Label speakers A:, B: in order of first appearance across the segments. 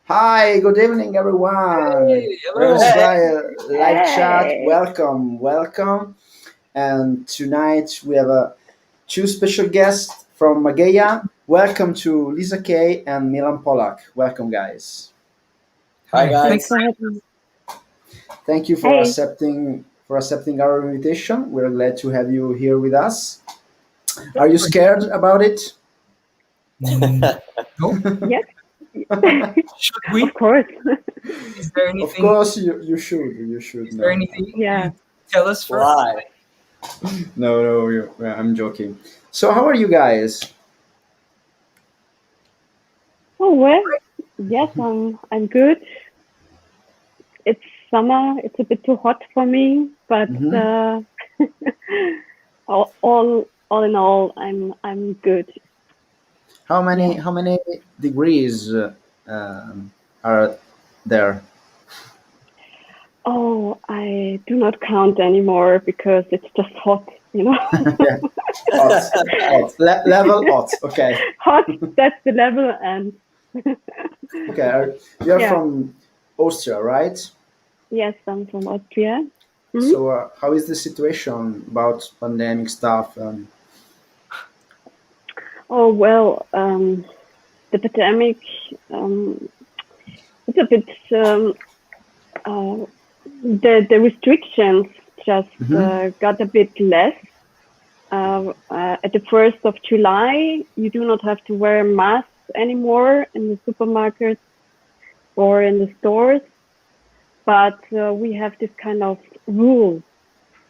A: Hi, good evening, everyone.
B: Hey, hello.
A: Ravenscry live chat.
C: Hey,
A: Welcome, welcome. And tonight we have two special guests from MAGEIA. Welcome to Lisa K and Milan Polak. Welcome, guys.
B: Hi,
C: thanks
B: thanks.
C: for having me.
A: Thank you
C: Hey,
A: for accepting our invitation. We're glad to have you here with us. Are
B: Thanks
A: you
B: for
A: scared about it?
B: mm, no.
C: yes,
B: Should
C: of
B: we?
C: course.
B: Is there
A: Of
B: anything?
A: course, you should. You should
B: Is there
A: know.
B: anything
C: Yeah.
B: you tell us first?
D: Why?
A: No, no, I'm joking. So, how are you guys?
C: Oh well, yes, I'm good. It's summer. It's a bit too hot for me, but
A: Hmm.
C: all in all, I'm good.
A: How many
C: Yeah.
A: how many degrees um, are there?
C: Oh, I do not count anymore because it's just hot.
A: Yeah, hot, level hot. Okay,
C: Hot. That's the level, and
A: okay. You're
C: yeah.
A: from Austria, right?
C: Yes, I'm from Austria. Hmm.
A: So, how is the situation about pandemic stuff?
C: Oh well, the pandemic. Um, it's a bit uh, the restrictions just
A: Mhm.
C: got a bit less. At the 1st of July, you do not have to wear masks anymore in the supermarkets or in the stores, but we have this kind of rule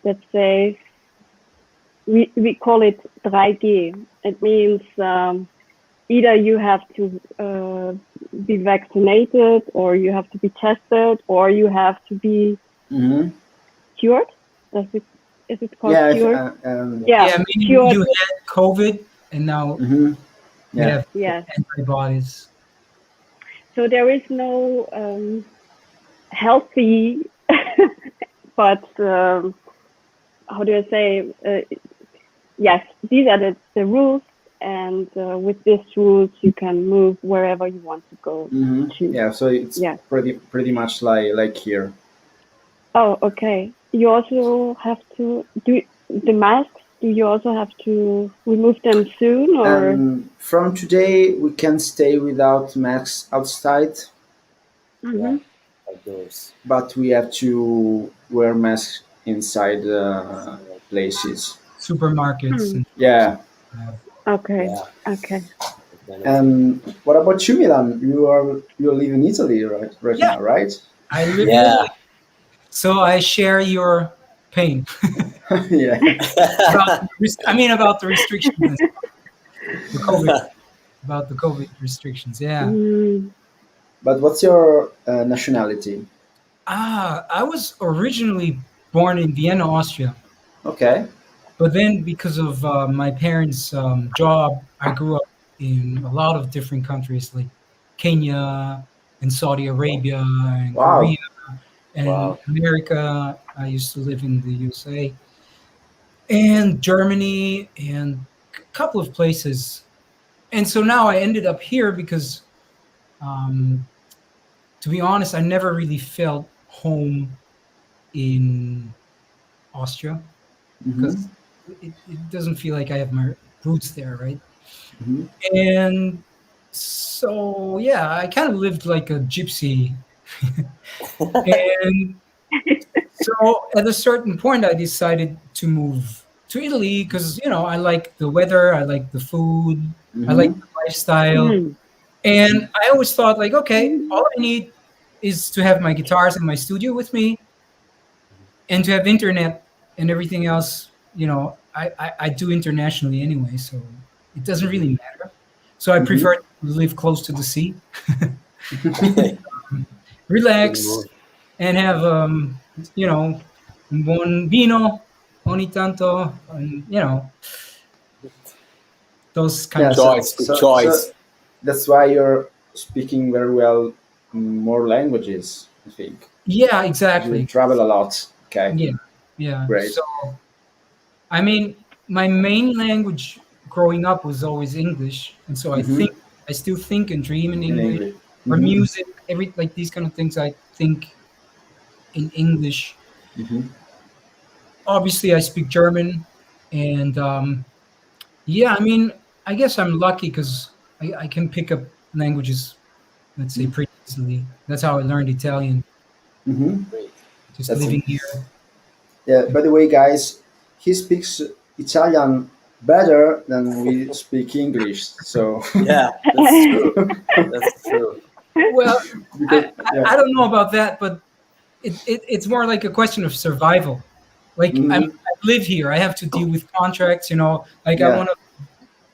C: that says we call it 3G. It means either you have to be vaccinated, or you have to be tested, or you have to be
A: Mhm.
C: cured. Does it is it called
A: Yeah.
C: cured? Yeah,
B: Yeah, meaning
C: cured.
B: you had COVID and now
A: Mhm.
B: you
A: Yeah.
B: have
C: Yes.
B: antibodies.
C: So there is no healthy, but how do I say? Yes, these are the rules, and with these rules, you can move wherever you want to go to.
A: Yeah. So it's
C: Yeah.
A: pretty much like here.
C: Oh, okay. You also have to do the masks. Do you also have to remove them soon, or?
A: And from today, we can stay without masks outside,
D: Yeah,
C: Hmm.
D: outdoors.
A: but we have to wear masks inside places.
B: Supermarkets
C: Hmm.
B: and
A: Yeah.
B: uh,
C: Okay.
D: Yeah,
C: Okay.
D: it's benefit.
A: And what about you, Milan? You live in Italy right
B: yeah,
A: now, right?
B: I live in
D: Yeah.
B: Italy, so I share your pain
A: Yeah.
B: about the restrictions, the COVID, about the COVID restrictions. Yeah.
C: Mm.
A: But what's your nationality?
B: I was originally born in Vienna, Austria,
A: Okay.
B: but then because of my parents' job, I grew up in a lot of different countries like Kenya and Saudi Arabia and Korea
A: Wow.
B: and
D: Wow.
B: America. I used to live in the USA and Germany and a couple of places. And so now I ended up here because, um, to be honest, I never really felt home in Austria
A: Hmm.
B: because it doesn't feel like I have my roots there, right?
A: Hmm.
B: And so, yeah, I kind of lived like a gypsy. And so at a certain point, I decided to move to Italy because, I like the weather, I like the food, I like
A: Hmm.
B: the lifestyle.
C: Mm.
B: And I always thought, like, okay, all I need is to have my guitars in my studio with me and to have internet and everything else. I do internationally anyway, so it doesn't really matter. So I
A: Hmm.
B: prefer to live close to the sea,
D: You
B: relax,
D: move.
B: and have un buon vino ogni tanto, and those kind
A: Yeah.
B: of
A: So,
B: stuff.
D: Choice, good
A: so
D: choice.
A: that's why you're speaking very well more languages, I think.
B: Yeah,
A: You
B: exactly.
A: travel a lot. Okay.
B: Yeah, yeah.
A: Great.
B: So I mean, my main language growing up was always English, and so
A: Hmm.
B: I still think and dream in
A: In
B: English.
A: English.
B: or
A: Mhm.
B: music, like these kind of things. I think in English.
A: Mhm.
B: Obviously, I speak German, and yeah, I mean, I guess I'm lucky because I can pick up languages, let's say, pretty easily. That's how I learned Italian,
A: Mhm.
D: Great.
B: just
A: That's it.
B: living here.
A: Yeah. By the way, guys, he speaks Italian better than we speak English. So
D: Yeah, that's true. That's true.
B: Well,
A: because yeah.
B: I don't know about that, but it's more like a question of survival. Like I
A: Mhm.
B: live here, I have to deal with contracts. Like
A: Yeah.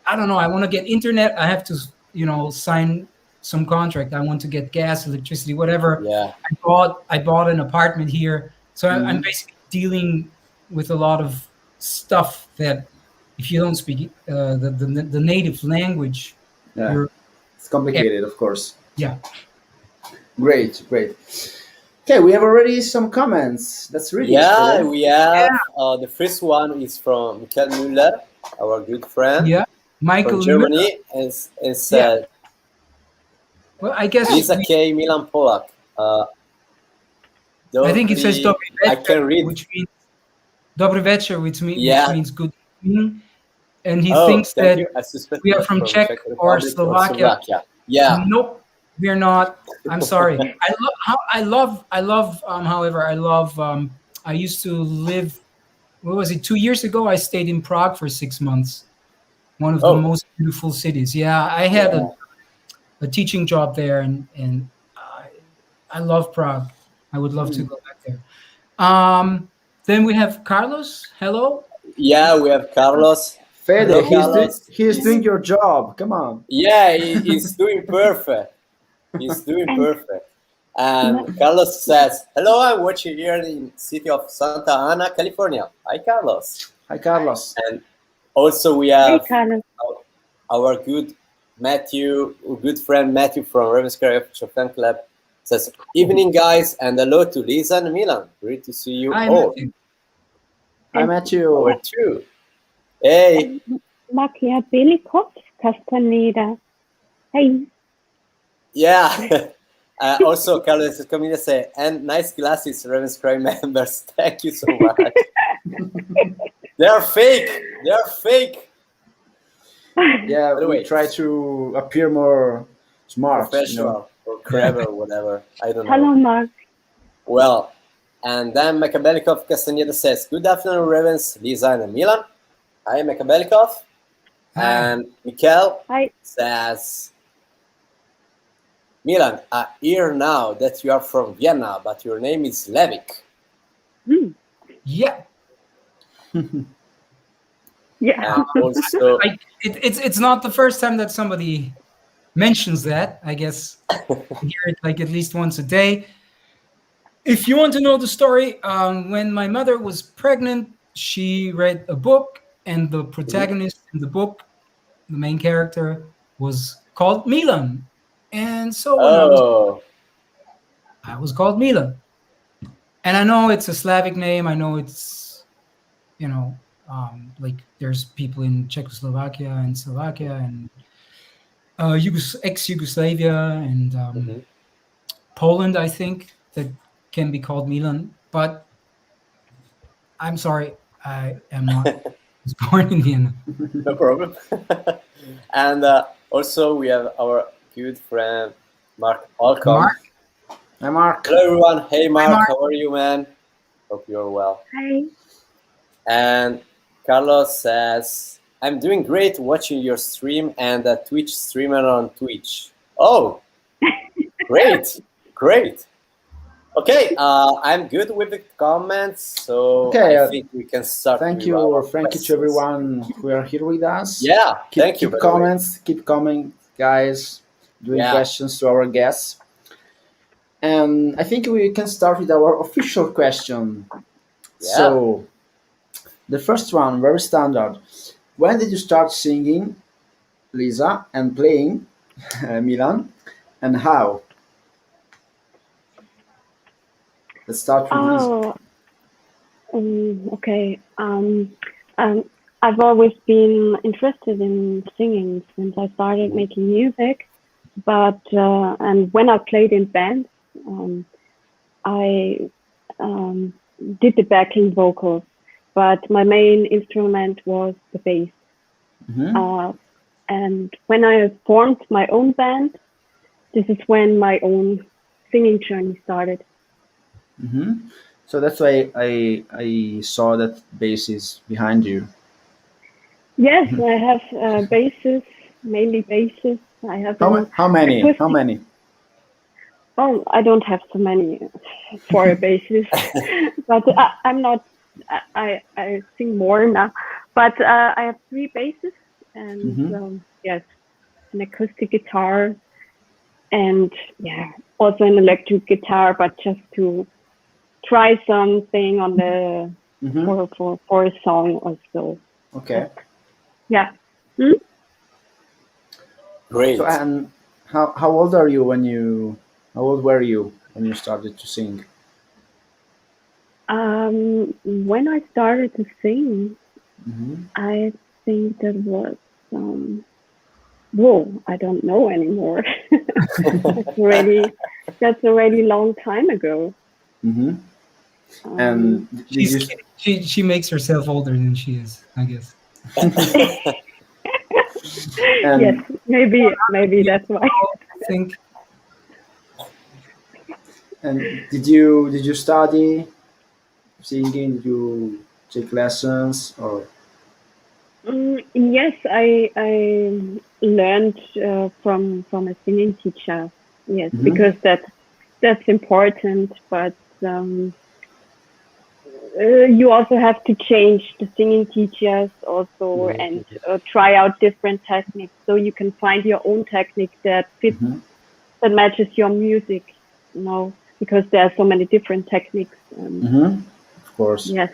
B: I don't know, I want to get internet, I have to sign some contract. I want to get gas, electricity, whatever.
D: Yeah.
B: I bought an apartment here, so I'm
A: Mhm.
B: basically dealing with a lot of stuff that if you don't speak the native language,
A: Yeah.
B: you're
A: It's complicated, of course.
B: yeah.
A: Great, great. Okay, we have already some comments. That's really
D: Yeah,
A: useful.
D: we have the first one is from Michael Müller, our good friend
B: Yeah,
D: from
B: Michael Müller.
D: Germany, and
B: Yeah.
D: said,
B: Well, I guess
D: Lisa K. Milan Polak.
B: I think it says
D: Dobry,
B: Dobry
D: I
B: večer,
D: can read.
B: which means Dobry večer, which
D: Yeah.
B: means good evening. And he
D: Oh,
B: thinks
D: thank
B: that
D: you. I suspect
B: we are
D: he's
B: from
D: from
B: Czech
D: Czech
B: or
D: Republic or
B: Slovakia.
D: Slovakia. Yeah.
B: Nope, we're not. I'm sorry. However, I love. I used to live. What was it? 2 years ago, I stayed in Prague for 6 months. One of the
D: Oh,
B: most beautiful cities. Yeah, I had
D: yeah.
B: a teaching job there, and I love Prague. I would love to
A: Hmm.
B: go back there. Um, then we have Carlos. Hello.
D: Yeah, we have Carlos.
A: Fede,
D: Hello,
C: Hi.
D: Carlos.
A: he's doing your job. Come on.
D: Yeah, he's doing perfect. He's doing
C: And
D: perfect. And Carlos says, "Hello, I'm watching here in city of Santa Ana, California. Hi, Carlos."
A: Hi, Carlos.
D: And also we
C: hey,
D: have
C: Carlos.
D: our good friend Matthew from Ravenscry Official Fan Club says, "Evening, guys, and hello to Lisa and Milan. Great to see you
B: Hi,
D: all.
B: Matthew.
A: Hi,
C: And
D: Our
A: Matthew.
D: too. Hey,
C: Machiavellikov Castaneda. Hey.
D: yeah." Also, Carlos is coming to say, and nice glasses, Ravenscry members. Thank you so much. They are fake. They are fake.
A: Yeah,
D: By the
A: we
D: way,
A: try to appear more smart,
D: professional or
A: Yeah.
D: clever, whatever. I don't
C: Hello,
D: know.
C: Mark.
D: Well, and then Makabelikov Castaneda says, "Good afternoon, Ravens, Lisa, and Milan." Hi, Makabelikov.
B: Hi.
D: And Mikel
C: Hi.
D: says, "Milan, I hear now that you are from Vienna, but your name is Levik."
C: Hmm.
B: Yeah.
C: Yeah.
D: And also,
B: It's not the first time that somebody mentions that. I guess I hear it like at least once a day. If you want to know the story, when my mother was pregnant, she read a book, and the protagonist in the book, the main character, was called Milan. And so when
D: oh,
B: I was called Milan. And I know it's a Slavic name. I know it's, like there's people in Czechoslovakia and Slovakia and ex-Yugoslavia and
D: mhm.
B: Poland, I think, that can be called Milan. But I'm sorry, I am not. I was born in Vienna.
D: No problem. And also, we have our good friend Mark Alcom.
B: Mark?
A: Hi, Mark.
D: Hello, everyone. Hey,
B: Hi,
D: Mark.
B: Mark.
D: How are you, man? Hope you're well.
C: Hi.
D: And Carlos says, "I'm doing great watching your stream and a Twitch streamer on Twitch." Oh, great. Great. Okay, I'm good with the comments, so
A: Okay,
D: I think we can start
A: Thank
D: with
A: you,
D: our
A: thank you to
D: questions.
A: everyone who are here with us.
D: Yeah, thank you.
A: Keep
D: by the way.
A: comments, keep coming, guys, doing
D: Yeah.
A: questions to our guests. And I think we can start with our official question.
D: Yeah.
A: So, the first one, very standard. When did you start singing, Lisa, and playing, Milan, and how? Let's start with Lisa.
C: Oh, okay. I've always been interested in singing since I started making music. but and when I played in bands, I did the backing vocals, but my main instrument was the bass. And when I formed my own band, this is when my own singing journey started.
A: So that's why I saw that bass is behind you.
C: Yes, I have basses, mainly basses. I have
A: How many?
C: acoustic.
A: How many?
C: Oh, I don't have so many for a bassist, but I'm not. I sing more now, but I have 3 basses and yes, an acoustic guitar and yeah, also an electric guitar, but just to try something on the for a song or so.
A: Okay.
C: Yeah.
D: Great.
A: So and how old are you when you how old were you when you started to sing?
C: When I started to sing, I think that was whoa, I don't know anymore. That's already long time ago.
A: And did you?
B: She makes herself older than she is, I guess.
C: Yes,
A: And
C: maybe that's why.
B: I think.
A: did you study singing? Did you take lessons or?
C: Yes, I learned from a singing teacher. Yes, because that's important. But you also have to change the singing teachers also and try out different techniques so you can find your own technique that fits that matches your music. You know, because there are so many different techniques.
A: Of course.
C: Yes.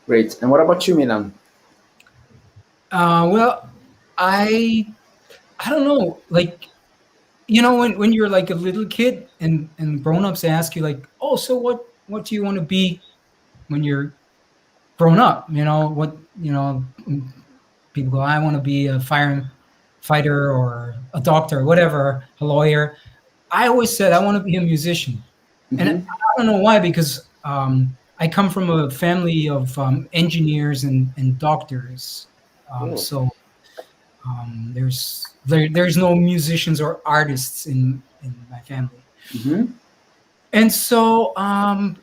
A: Great. And what about you, Milan?
B: Well, I don't know, like, when you're like a little kid and grown-ups ask you like, oh, so what do you want to be when you're grown up? People go, I want to be a fighter or a doctor, whatever, a lawyer. I always said I want to be a musician. And I don't know why, because I come from a family of engineers and doctors. So there's no musicians or artists in my family. And so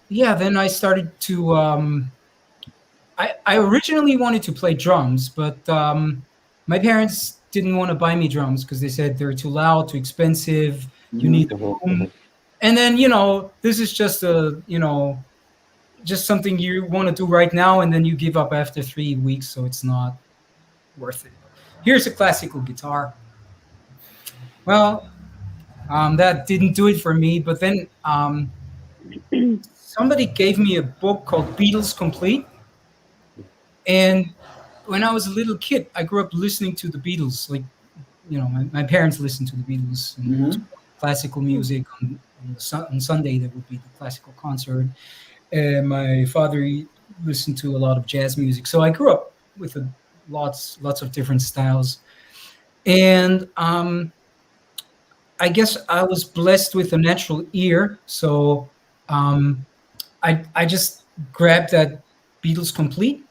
B: then I started to I originally wanted to play drums, but my parents didn't want to buy me drums because they said they're too loud, too expensive, you need a room. And then this is just just something you want to do right now, and then you give up after 3 weeks, so it's not worth it. Here's a classical guitar. Well, that didn't do it for me. But then somebody gave me a book called Beatles Complete. And when I was a little kid, I grew up listening to the Beatles. Like, my parents listened to the Beatles and classical music. On Sunday, there would be the classical concert. And my father listened to a lot of jazz music. So I grew up with lots of different styles. And I guess I was blessed with a natural ear, so I just grabbed that Beatles Complete,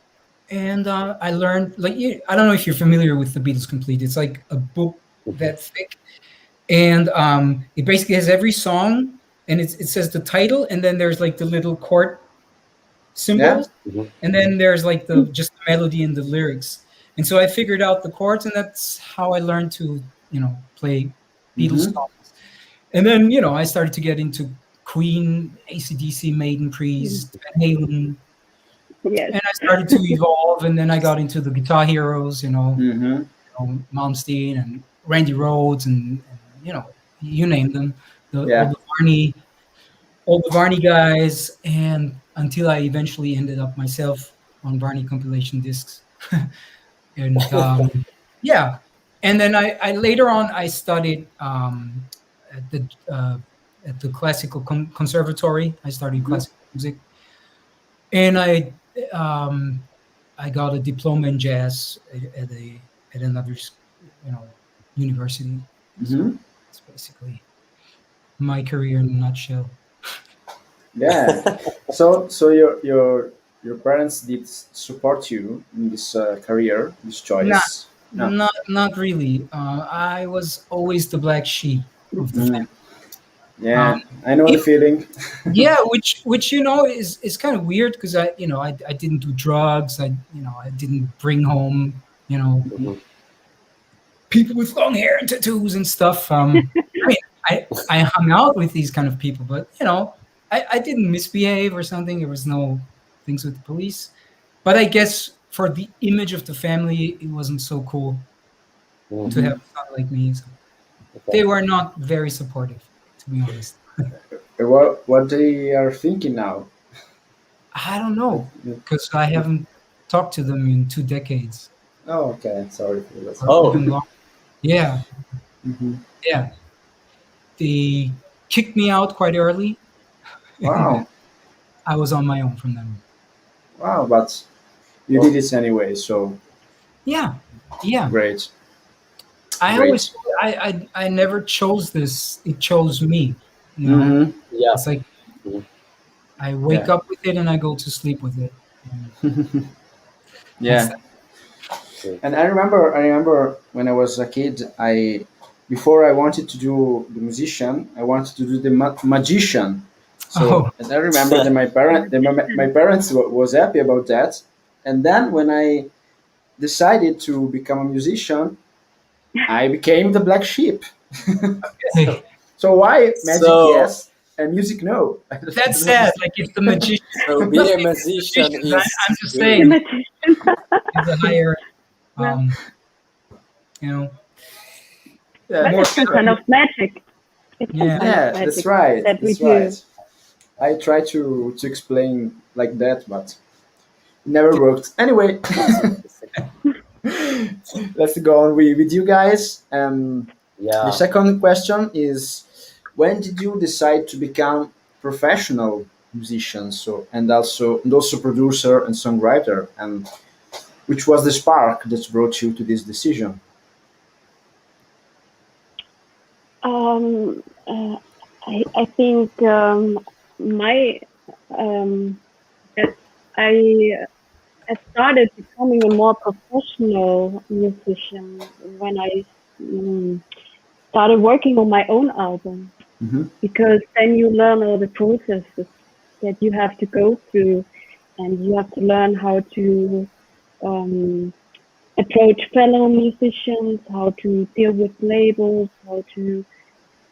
B: and I learned. Like, I don't know if you're familiar with the Beatles Complete. It's like a book that thick, and it basically has every song, and it says the title, and then there's like the little chord symbols, and then there's like just the melody and the lyrics. And so I figured out the chords, and that's how I learned to play Beatles songs. And then, I started to get into Queen, AC/DC, Maiden, Priest, Van Halen.
C: Yes.
B: And I started to evolve, and then I got into the guitar heroes, Malmsteen and Randy Rhoads, and you name them, all the Varney guys, and until I eventually ended up myself on Varney compilation discs. And yeah, and then I later on I studied at the classical conservatory. I studied classical music, and I got a diploma in jazz at another university. So
A: Mhm.
B: it's basically my career in a nutshell.
A: Yeah. So your parents did support you in this career, this
B: Not,
A: choice? No.
B: not really. I was always the black sheep of the
A: Mm.
B: family. Um,
A: Yeah, I know the
B: it-
A: feeling.
B: yeah, which is kind of weird because I didn't do drugs. I didn't bring home
A: Mhm.
B: people with long hair and tattoos and stuff. I mean, I hung out with these kind of people, but I didn't misbehave or something. There was no things with the police. But I guess for the image of the family, it wasn't so cool to have
A: Mhm.
B: a son like me. So
D: Okay.
B: they were not very supportive, to be honest.
A: What they are thinking now?
B: I don't know because I haven't talked to them in 2 decades
A: Oh, okay. Sorry for
B: or
A: that.
D: Oh,
B: even longer. Yeah,
A: Mhm.
B: yeah. They kicked me out quite early, and then
A: Wow,
B: I was on my own from then on.
A: wow. But you did
D: well,
A: it anyway, so
B: Yeah, yeah.
A: great,
B: I always
A: great.
B: I never chose this. It chose me. You know,
A: Mm-hmm.
D: yeah.
B: it's like
D: Mhm.
B: I wake
A: Yeah.
B: up with it and I go to sleep with it. And that's
A: Yeah.
B: that.
D: Great.
A: And I remember when I was a kid, before I wanted to do the musician, I wanted to do the magician. So,
B: Oh,
A: and I remember that my parents was happy about that. And then when I decided to become a musician, I became the black sheep.
B: hey,
A: So why magic
D: So,
A: yes and music no? I
B: that's
A: don't
B: sad.
A: understand.
B: Like if the magician,
D: so being a
B: nothing
D: musician
B: magicians. I'm
D: is
B: just
C: The
B: saying,
D: good.
C: magician.
B: is a higher,
C: Well,
B: um, you know,
A: Yeah,
C: but
B: more
C: it's some kind
B: better.
C: of magic. It's some
B: Yeah.
C: kind of
A: yeah, that's
C: magic
A: right.
C: that we
A: That's
C: do.
A: right. I try to explain like that, but it never worked. Anyway,
D: That's interesting.
A: let's go on with you guys. The
D: Yeah.
A: second question is, when did you decide to become professional musicians? So and also producer and songwriter, and which was the spark that brought you to this decision?
C: Um, uh, I think my um, that I started becoming a more professional musician when I um, started working on my own album,
A: Hmm.
C: because then you learn all the processes that you have to go through, and you have to learn how to um, approach fellow musicians, how to deal with labels, how to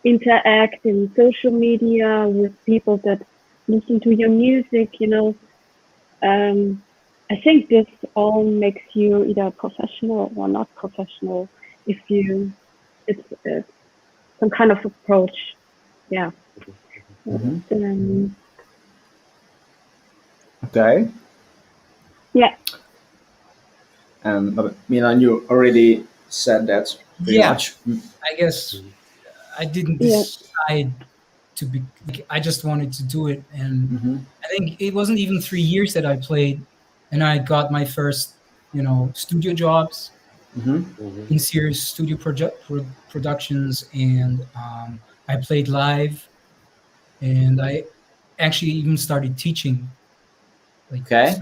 C: interact in social media with people that listen to your music. Um, I think this all makes you either professional or not professional if it's some kind of approach. Yeah.
A: Hmm.
C: Um,
A: Okay.
C: yeah.
A: And Milan, you already said that pretty
B: Yeah.
A: much.
B: I guess
D: Mhm.
B: I didn't
C: Yeah.
B: decide to be. Like, I just wanted to do it, and
A: Mm-hmm.
B: I think it wasn't even 3 years that I played, and I got my first, studio jobs
A: Mm-hmm.
D: Mhm.
B: in serious studio productions, and I played live, and I actually even started teaching. Like
A: Okay.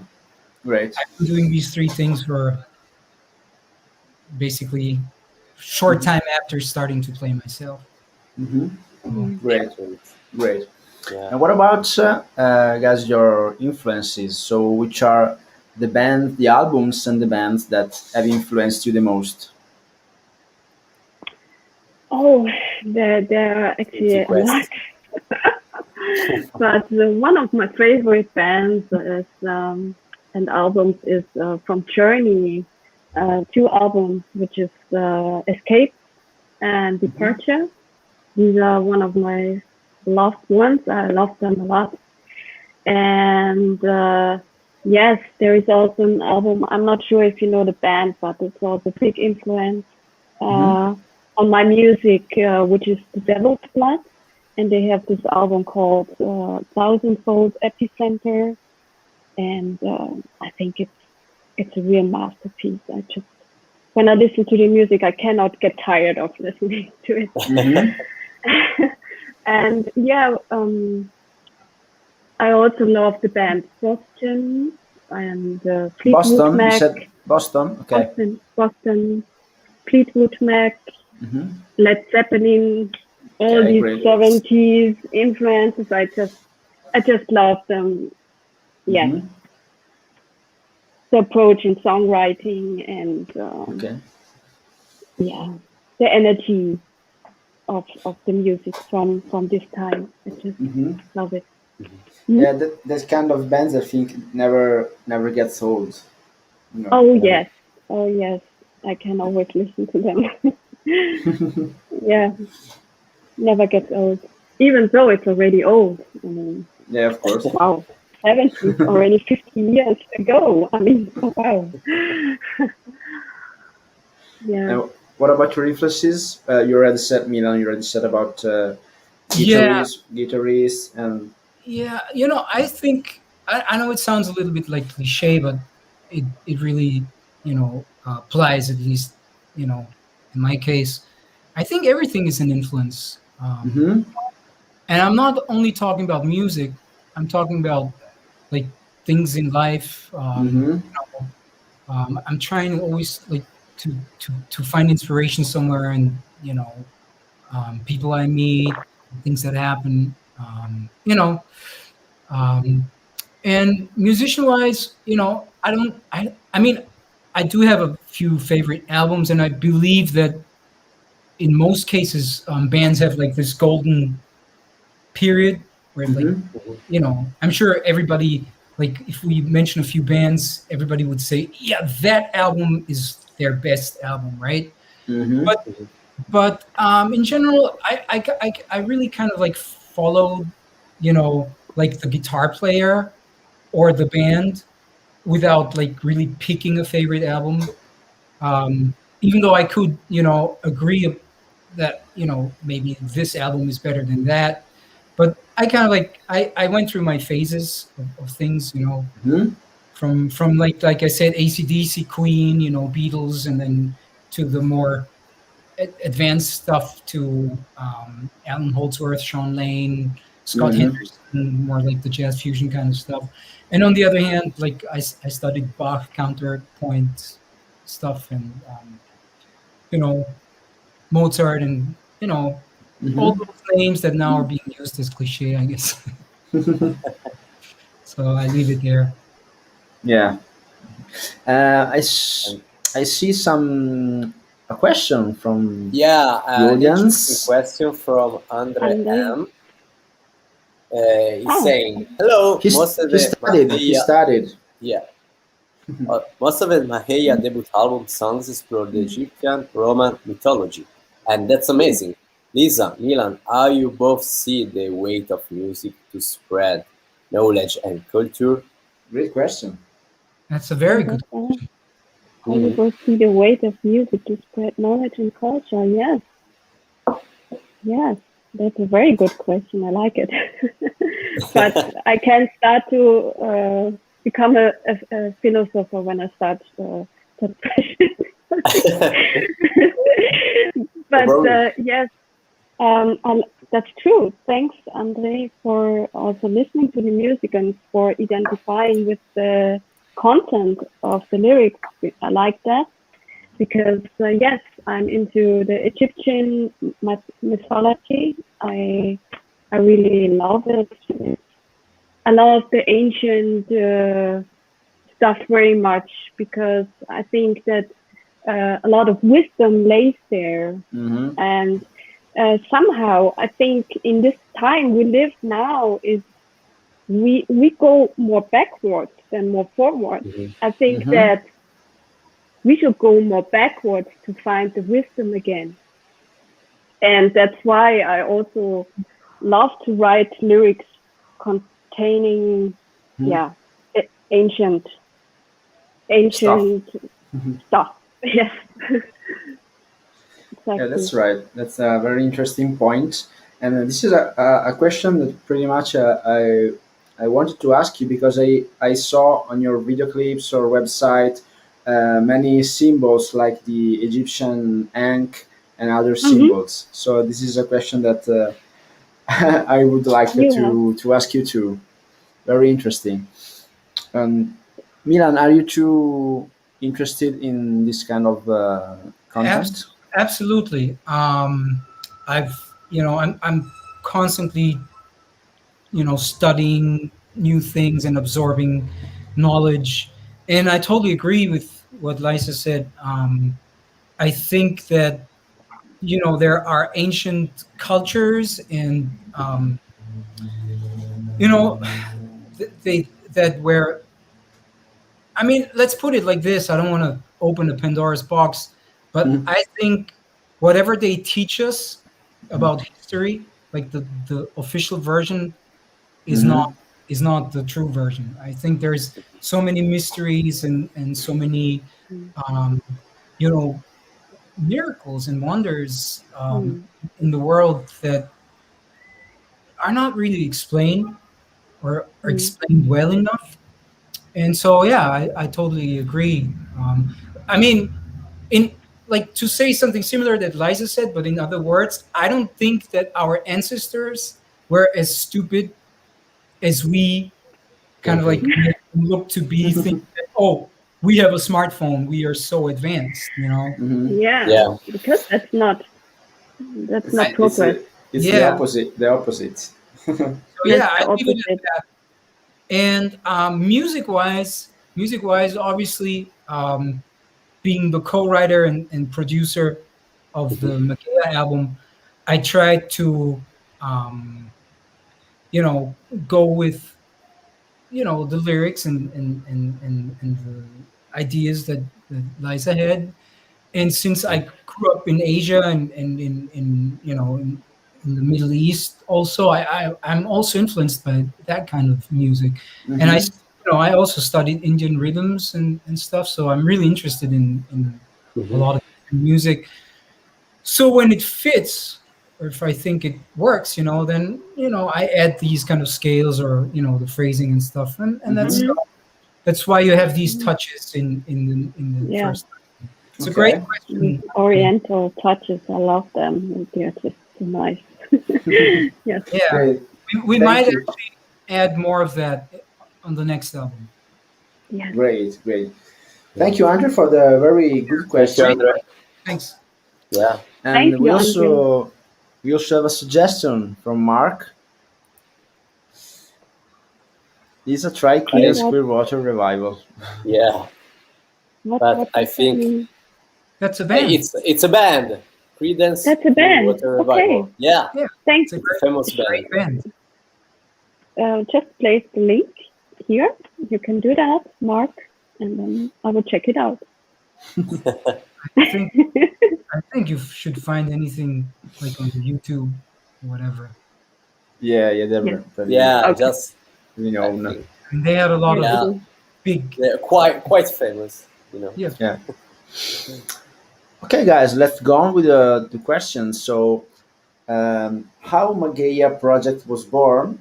A: Great.
B: I've been doing these three things for basically short
A: Mm-hmm.
B: time after starting to play myself.
A: Mm-hmm.
B: So,
C: Mm.
B: yeah.
A: Great.
D: Great.
A: Great.
D: Yeah.
A: And what about, guys, your influences? So, which are the albums, and the bands that have influenced you the most?
C: Oh, there are
D: Tricky
C: actually a lot.
D: quest.
C: But one of my favorite bands is and albums is from Germany. Two albums, which is Escape and
A: Mm-hmm.
C: Departure. These are one of my loved ones. I love them a lot. And yes, there is also an album. I'm not sure if you know the band, but it's also a big influence
A: Mm-hmm.
C: uh, on my music, which is The Devil's Blood. And they have this album called Thousandfold Epicenter. And I think it's a real masterpiece. I just when I listen to the music, I cannot get tired of listening to it.
A: Mhm.
C: And yeah, I also love the band Boston and Fleetwood
A: Boston, you
C: Mac.
A: said Boston. Okay.
C: Boston, Fleetwood Mac,
A: Mhm.
C: Led Zeppelin, all
A: Okay,
C: these
A: great.
C: 70s influences. I just love them. Yes,
A: Mhm.
C: the approach in songwriting and
A: Okay.
C: yeah, the energy of the music from this time. I just
A: Mhm.
C: love it.
A: Yeah,
C: Mhm.
A: that kind of bands I think never gets old. You know.
C: Oh yes, oh yes, I can always listen to them. Yeah, never gets old. Even though it's already old. I mean,
A: Yeah, of course.
C: wow, 70s, already 50 years ago. I mean, oh, wow. Yeah.
A: And what about your influences? You already said Milan. You already said about
B: Yeah,
A: guitarists, and
B: yeah. I think I know it sounds a little bit like cliche, but it really applies, at least in my case. I think everything is an influence,
A: mm-hmm,
B: and I'm not only talking about music. I'm talking about like things in life.
A: mm-hmm,
B: I'm trying to always like to find inspiration somewhere, and people I meet, things that happen. Um, and musician wise, I don't. I mean, I do have a few favorite albums, and I believe that in most cases, bands have like this golden period where like
A: mm-hmm,
B: I'm sure everybody, like if we mention a few bands, everybody would say, yeah, that album is their best album, right?
A: mm-hmm,
B: But in general, I really kind of like followed, like the guitar player or the band without like really picking a favorite album. Even though I could, agree that, maybe this album is better than that. But I kind of like I went through my phases of things,
A: mm-hmm,
B: from like I said, ACDC, Queen, Beatles, and then to the more advanced stuff to Alan Holdsworth, Sean Lane, Scott
A: mm-hmm,
B: Henderson, more like the jazz fusion kind of stuff. And on the other hand, like I studied Bach counterpoint stuff, and you know Mozart, and all
A: mm-hmm.
B: those names that now are being used as cliche, I guess. So I leave it there.
A: Yeah. I
D: And
A: I see some a question from
D: yeah,
A: the
D: an interesting
A: audience.
D: question from Andre
C: And
D: M. He's
C: oh,
D: saying, "Hello, most of
A: He
D: the
A: studied. He
D: MAGEIA,
A: studied.
D: yeah, most of the MAGEIA debut album songs explore the Egyptian Roman mythology, and that's amazing. Lisa, Milan, how you both see the weight of music to spread knowledge and culture?"
A: Great question.
B: That's a very good.
C: that's how you both see the weight of music to spread knowledge and culture. Yes, yes, that's a very good question. I like it. But I can start to become a philosopher when I start that question. But
D: Probably.
C: yes, that's true. Thanks, Andre, for also listening to the music and for identifying with the content of the lyrics. I like that because, yes, I'm into the Egyptian mythology. I really love it. I love the ancient stuff very much because I think that a lot of wisdom lays there.
A: Mm-hmm.
C: And somehow, I think in this time we live now is we go more backwards than more forward. I think
A: Mm-hmm.
C: that we should go more backwards to find the wisdom again. And that's why I also love to write lyrics containing, yeah, ancient
A: Stuff.
C: ancient stuff. Yes,
A: Yeah,
C: exactly.
A: that's right. That's a very interesting point. And this is a question that pretty much I wanted to ask you because I saw on your video clips or website many symbols like the Egyptian ankh and other
C: Mm-hmm.
A: symbols. So this is a question that I would like
C: You have.
A: to ask you too. Very interesting. Milan, are you too interested in this kind of
B: Abs-
A: content?
B: Absolutely. I'm constantly, studying new things and absorbing knowledge. And I totally agree with what Liza said. I think that, there are ancient cultures and, you know, they that where, I mean, let's put it like this. I don't want to open a Pandora's box, but
A: Mhm.
B: I think whatever they teach us about history, like the official version, is not
A: Mhm.
B: is not the true version. I think there's so many mysteries and so many, um, you know, miracles and wonders,
C: Mm-hmm.
B: in the world that are not really explained or explained well enough. And so, yeah, I totally agree. I mean, in like to say something similar that Liza said, but in other words, I don't think that our ancestors were as stupid as we kind of like
D: Mhm.
B: make them look to be. Think that, oh, we have a smartphone, we are so advanced,
A: Mhm.
C: Yeah,
D: Yeah.
C: because that's
A: It's
C: not
B: I,
A: it's
C: progress.
A: it's the
B: yeah.
A: opposite. The opposite.
B: So
C: That's
B: yeah, I
C: the
B: leave it at
C: opposite.
B: that. And music wise, obviously, being the co-writer and producer of the MAGEIA album, I tried to, um, go with, the lyrics and the ideas that Liza had. And since I grew up in Asia and in the Middle East, also I'm also influenced by that kind of music. And
A: Mhm.
B: I also studied Indian rhythms and stuff, so I'm really interested in a
D: Mhm.
B: lot of different music. So when it fits, or if I think it works, then I add these kind of scales or the phrasing and stuff, and that's
A: Mhm.
C: Hmm.
B: that's why you have these touches in the
C: Yeah,
B: first. It's a great
A: Okay.
C: these
B: question.
C: Oriental touches, I love them. They're just so nice. Yes,
B: Yeah,
A: Great.
B: we might
A: Thank you.
B: actually add more of that on the next album.
C: yes.
A: Great. Great.
D: Yeah.
A: Thank you, Andrew, for the very good
D: Thank you,
B: Great,
A: question.
D: Andre.
B: thanks.
D: Yeah.
C: Thank
A: And
C: you, Andre.
A: we also have a suggestion from Mark. Is a try
C: Okay,
A: Creedence Clearwater Revival.
D: Yeah. But
C: what
D: I
C: does that
D: think
C: mean?
B: That's a band.
D: it's a band. Credence
C: That's a band.
D: Clearwater
C: Okay,
D: Revival. Yeah.
B: Yeah,
C: thanks.
B: it's a
D: It's a famous
B: great
D: band.
B: band.
C: Just place the link here. You can do that, Mark, and then I will check it out.
B: I think I think you should find anything like on YouTube or whatever.
A: Yeah, yeah, they're
C: Yes.
A: very,
D: Yeah,
C: Okay.
D: just
A: very
D: I
A: known.
D: think
B: And they had a lot
C: Yes,
B: of
C: it
D: yeah,
C: is.
B: big,
D: they're quite famous, you know.
B: yeah.
A: Yeah. Okay, guys, let's go on with the questions. So, how Mageia project was born,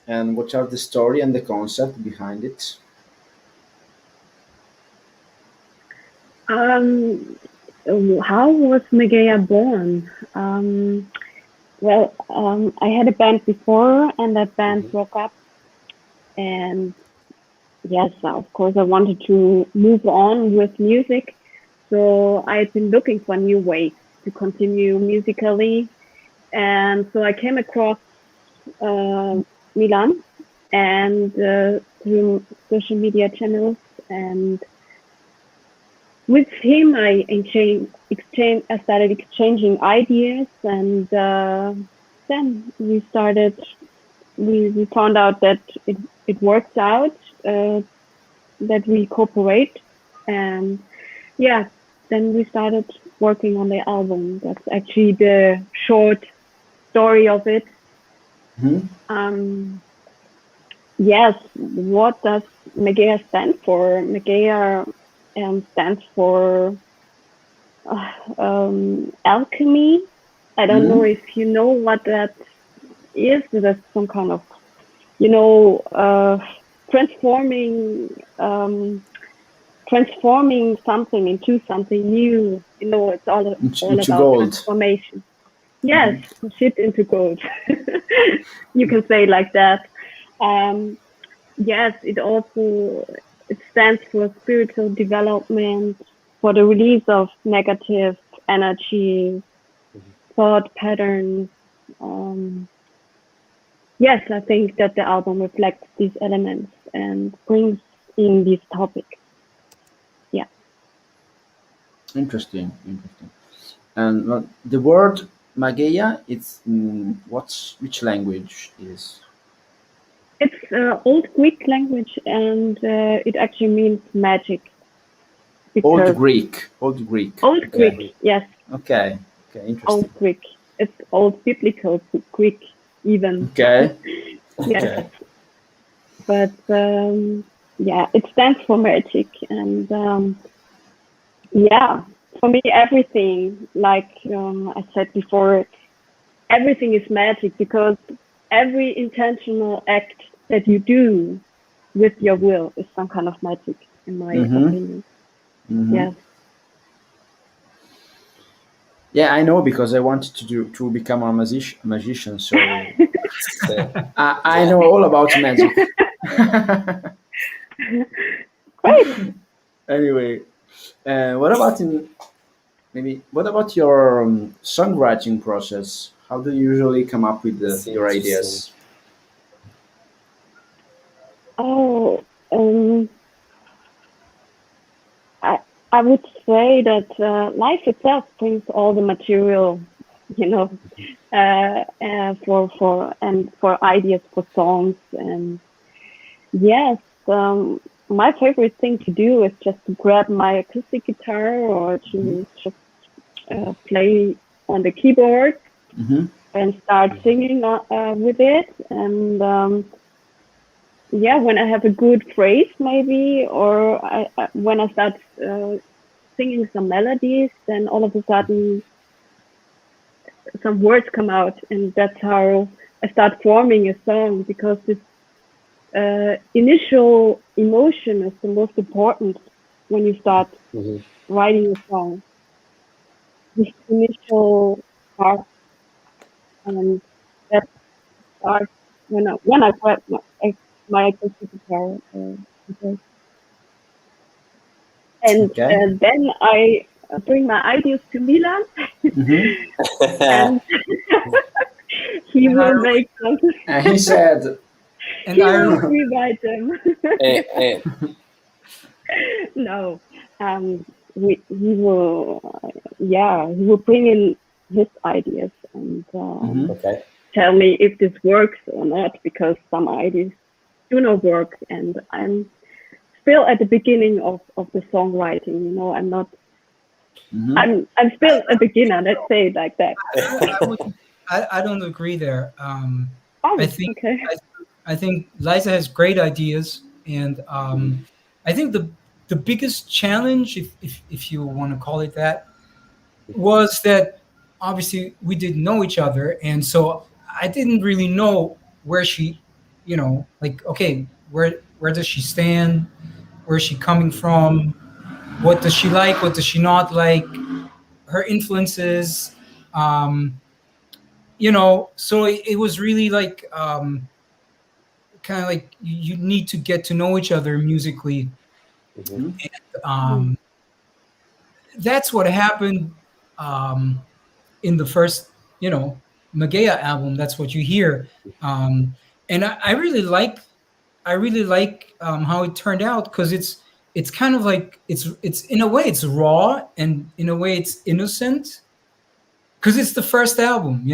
A: and what are the story and the concept behind it?
C: Um, how was Megea born? I had a band before, and that band
D: Mhm.
C: broke up. And yes, of course, I wanted to move on with music. So I had been looking for new ways to continue musically. And so I came across uh, Milan and through social media channels. And with him, I started exchanging ideas. And then we found out that it works out, that we cooperate. And yeah, then we started working on the album. That's actually the short story of it.
A: Hmm.
C: Um, yes, what does MAGEIA stand for? MAGEIA stands for alchemy. I don't know
A: Hmm.
C: if you know what that is. That's some kind of, transforming transforming something into something new. You know, it's all
A: into
C: about
A: gold.
C: transformation. Yes, shit into gold. You can say like that. Yes, it stands for spiritual development, for the release of negative energy, thought patterns. Yes, I think that the album reflects these elements and brings in these topics. Yeah.
A: Interesting. And the word MAGEIA, it's which language is?
C: It's Old Greek language, and it actually means magic.
A: Old Greek. Old Greek.
C: Old
A: Okay.
C: Greek, yes.
A: Okay. Interesting.
C: Old Greek. It's Old Biblical Greek, even.
A: Okay.
C: Yes.
A: Okay.
C: But yeah, it stands for magic, and yeah, for me, everything, like I said before, everything is magic, because every intentional act that you do with your will is some kind of magic, in my opinion. Yes.
A: Yeah, I know, because I wanted to become a magician, so I know all about magic.
C: Great.
A: Anyway, what about your songwriting process? How do you usually come up with
D: That's
A: your
D: interesting.
A: ideas?
C: Oh, I would say that life itself brings all the material, you know, for ideas for songs. And yes, my favorite thing to do is just to grab my acoustic guitar, or to just play on the keyboard and start singing with it. And yeah, when I have a good phrase, maybe, or when I start singing some melodies, then all of a sudden some words come out, and that's how I start forming a song, because this initial emotion is the most important when you start writing a song. This initial part, and that starts when I grab my acoustic guitar. And
A: Okay.
C: then I bring my ideas to Milan, and he will make them.
A: And he said,
B: And
C: He
B: I
C: will rewrite them.
D: Eh,
C: No, he will. He will bring in his ideas and
D: okay.
C: tell me if this works or not, because some ideas do not work, and I'm still at the beginning of the songwriting. You know, I'm not. I'm still a beginner. Let's say it like that.
B: I don't agree there.
C: Oh,
B: I think
C: okay.
B: I think Liza has great ideas, and I think the biggest challenge, if you want to call it that, was that obviously we didn't know each other, and so I didn't really know where she, like, okay, where does she stand? Where is she coming from? What does she like? What does she not like? Her influences. So it was really like kind of like you need to get to know each other musically. Um, that's what happened in the first, Magea album. That's what you hear, and I really like how it turned out, because it's kind of like it's in a way it's raw, and in a way it's innocent, because it's the first album.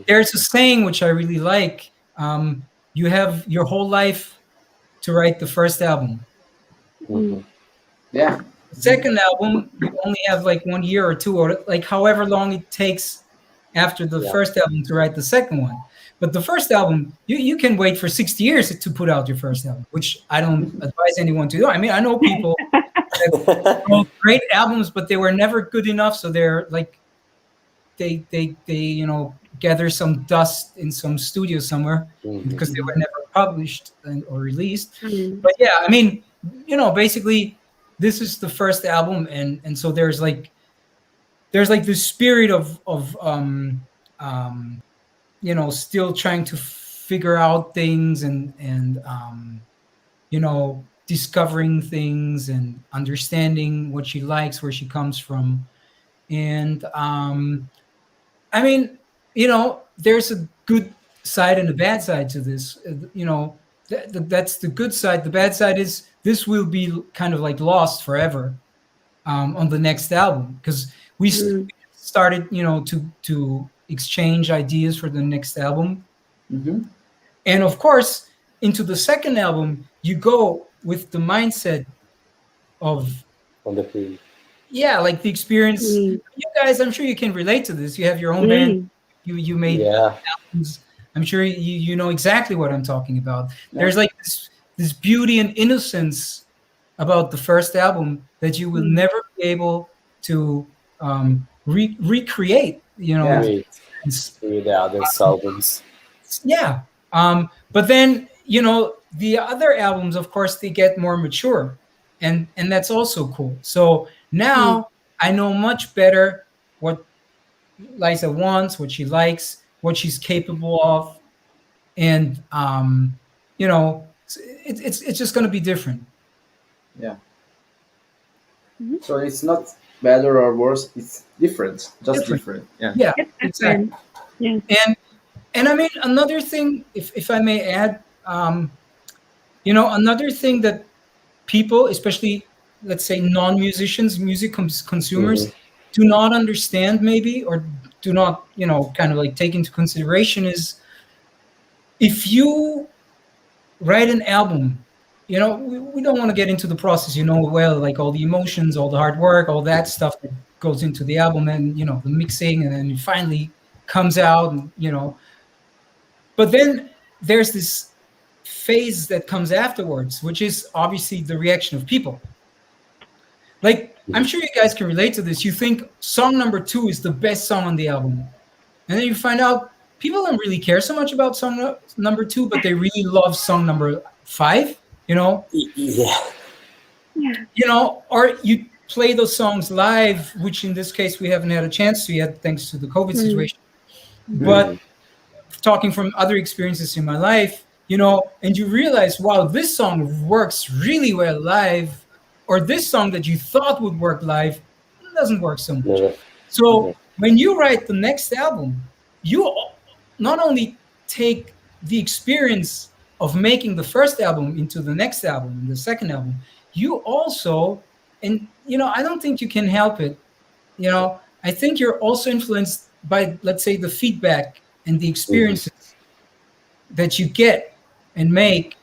B: There's a saying which I really like. You have your whole life to write the first album.
A: yeah.
B: The second album, you only have like 1 year or two, or like however long it takes after the first album to write the second one. But the first album, you can wait for 60 years to put out your first album, which I don't advise anyone to do. I mean, I know people that wrote great albums, but they were never good enough. So they're like, they gather some dust in some studio somewhere, because they were never published or released. But yeah, I mean, basically this is the first album, and so there's like this spirit of still trying to figure out things and discovering things and understanding what she likes, where she comes from. And I mean, there's a good side and a bad side to this. That's the good side. The bad side is this will be kind of like lost forever on the next album, because we started, to exchange ideas for the next album.
A: Mm-hmm.
B: And of course, into the second album, you go with the mindset of,
D: On the field.
B: yeah, like the experience. You guys, I'm sure you can relate to this. You have your own band. You made
D: Yeah.
B: albums. I'm sure you know exactly what I'm talking about. There's like this beauty and innocence about the first album that you will never be able to recreate.
D: With the other albums.
B: Yeah. But then, the other albums, of course, they get more mature, and that's also cool. So now I know much better what Liza wants, what she likes, what she's capable of, and it's just going to be different.
A: Yeah. So it's not better or worse, it's different, just different.
B: Yeah, exactly.
C: Yeah.
B: And I mean, another thing, if I may add, another thing that people, especially, let's say, non-musicians, music consumers, do not understand, maybe, or do not, kind of like take into consideration, is if you write an album, we don't want to get into the process, well, like all the emotions, all the hard work, all that stuff that goes into the album, and, the mixing, and then it finally comes out, and, but then there's this phase that comes afterwards, which is obviously the reaction of people. Like, I'm sure you guys can relate to this. You think song number 2 is the best song on the album, and then you find out people don't really care so much about song number 2, but they really love song number 5.
D: Yeah.
B: Or you play those songs live, which in this case we haven't had a chance to yet, thanks to the COVID situation. But talking from other experiences in my life, and you realize, wow, this song works really well live, or this song that you thought would work live doesn't work so much. So when you write the next album, you not only take the experience of making the first album into the next album and the second album, you also, and I don't think you can help it, I think you're also influenced by, let's say, the feedback and the experiences that you get and make,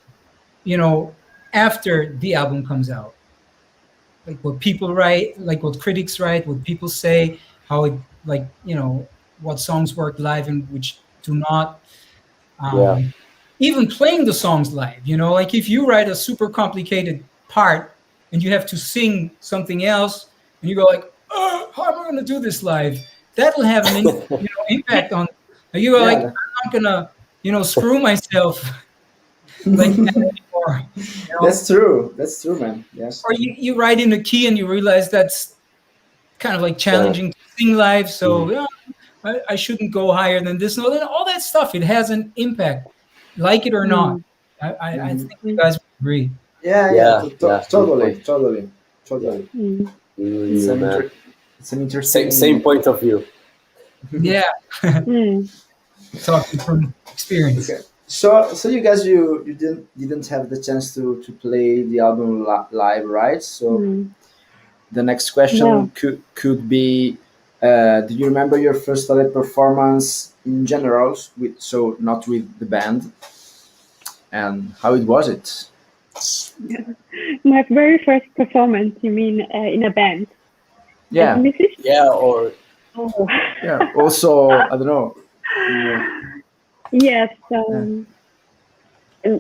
B: after the album comes out. Like what people write, like what critics write, what people say, how it, like, what songs work live and which do not. Even playing the songs live, like if you write a super complicated part and you have to sing something else, and you go like, oh, how am I going to do this live? That'll have an impact on. You go like, I'm not gonna, screw myself like that anymore.
A: That's true, man. Yes.
B: Or you write in a key and you realize that's kind of like challenging to sing live, so I shouldn't go higher than this note, and all that stuff. It has an impact, like it or not. I think you guys would agree.
A: Totally. It's an interesting.
D: Same point of view.
B: Yeah. Talking from experience.
A: Okay. So you guys, you didn't have the chance to play the album live, right? So the next question could be, do you remember your first live performance in general, not with the band, and how it was it?
C: My very first performance, you mean in a band?
A: Yeah.
D: Or
A: also, I don't know.
C: Yes.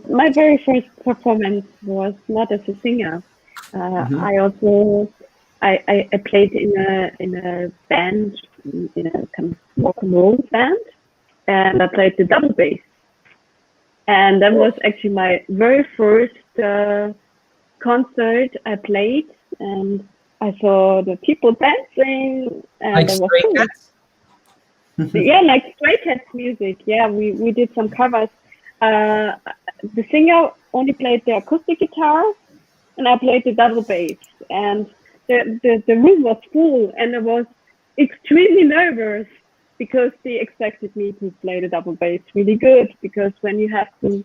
C: My very first performance was not as a singer. I also I played in a band, in a kind of rock and roll band, and I played the double bass. And that was actually my very first concert I played, and I saw the people dancing, and
B: Like
C: that was
B: Stray
C: cool.
B: Cats?
C: Yeah, like Stray Cats music. Yeah, we did some covers. The singer only played the acoustic guitar, and I played the double bass. And the room was full, and I was extremely nervous because they expected me to play the double bass really good. Because when you have to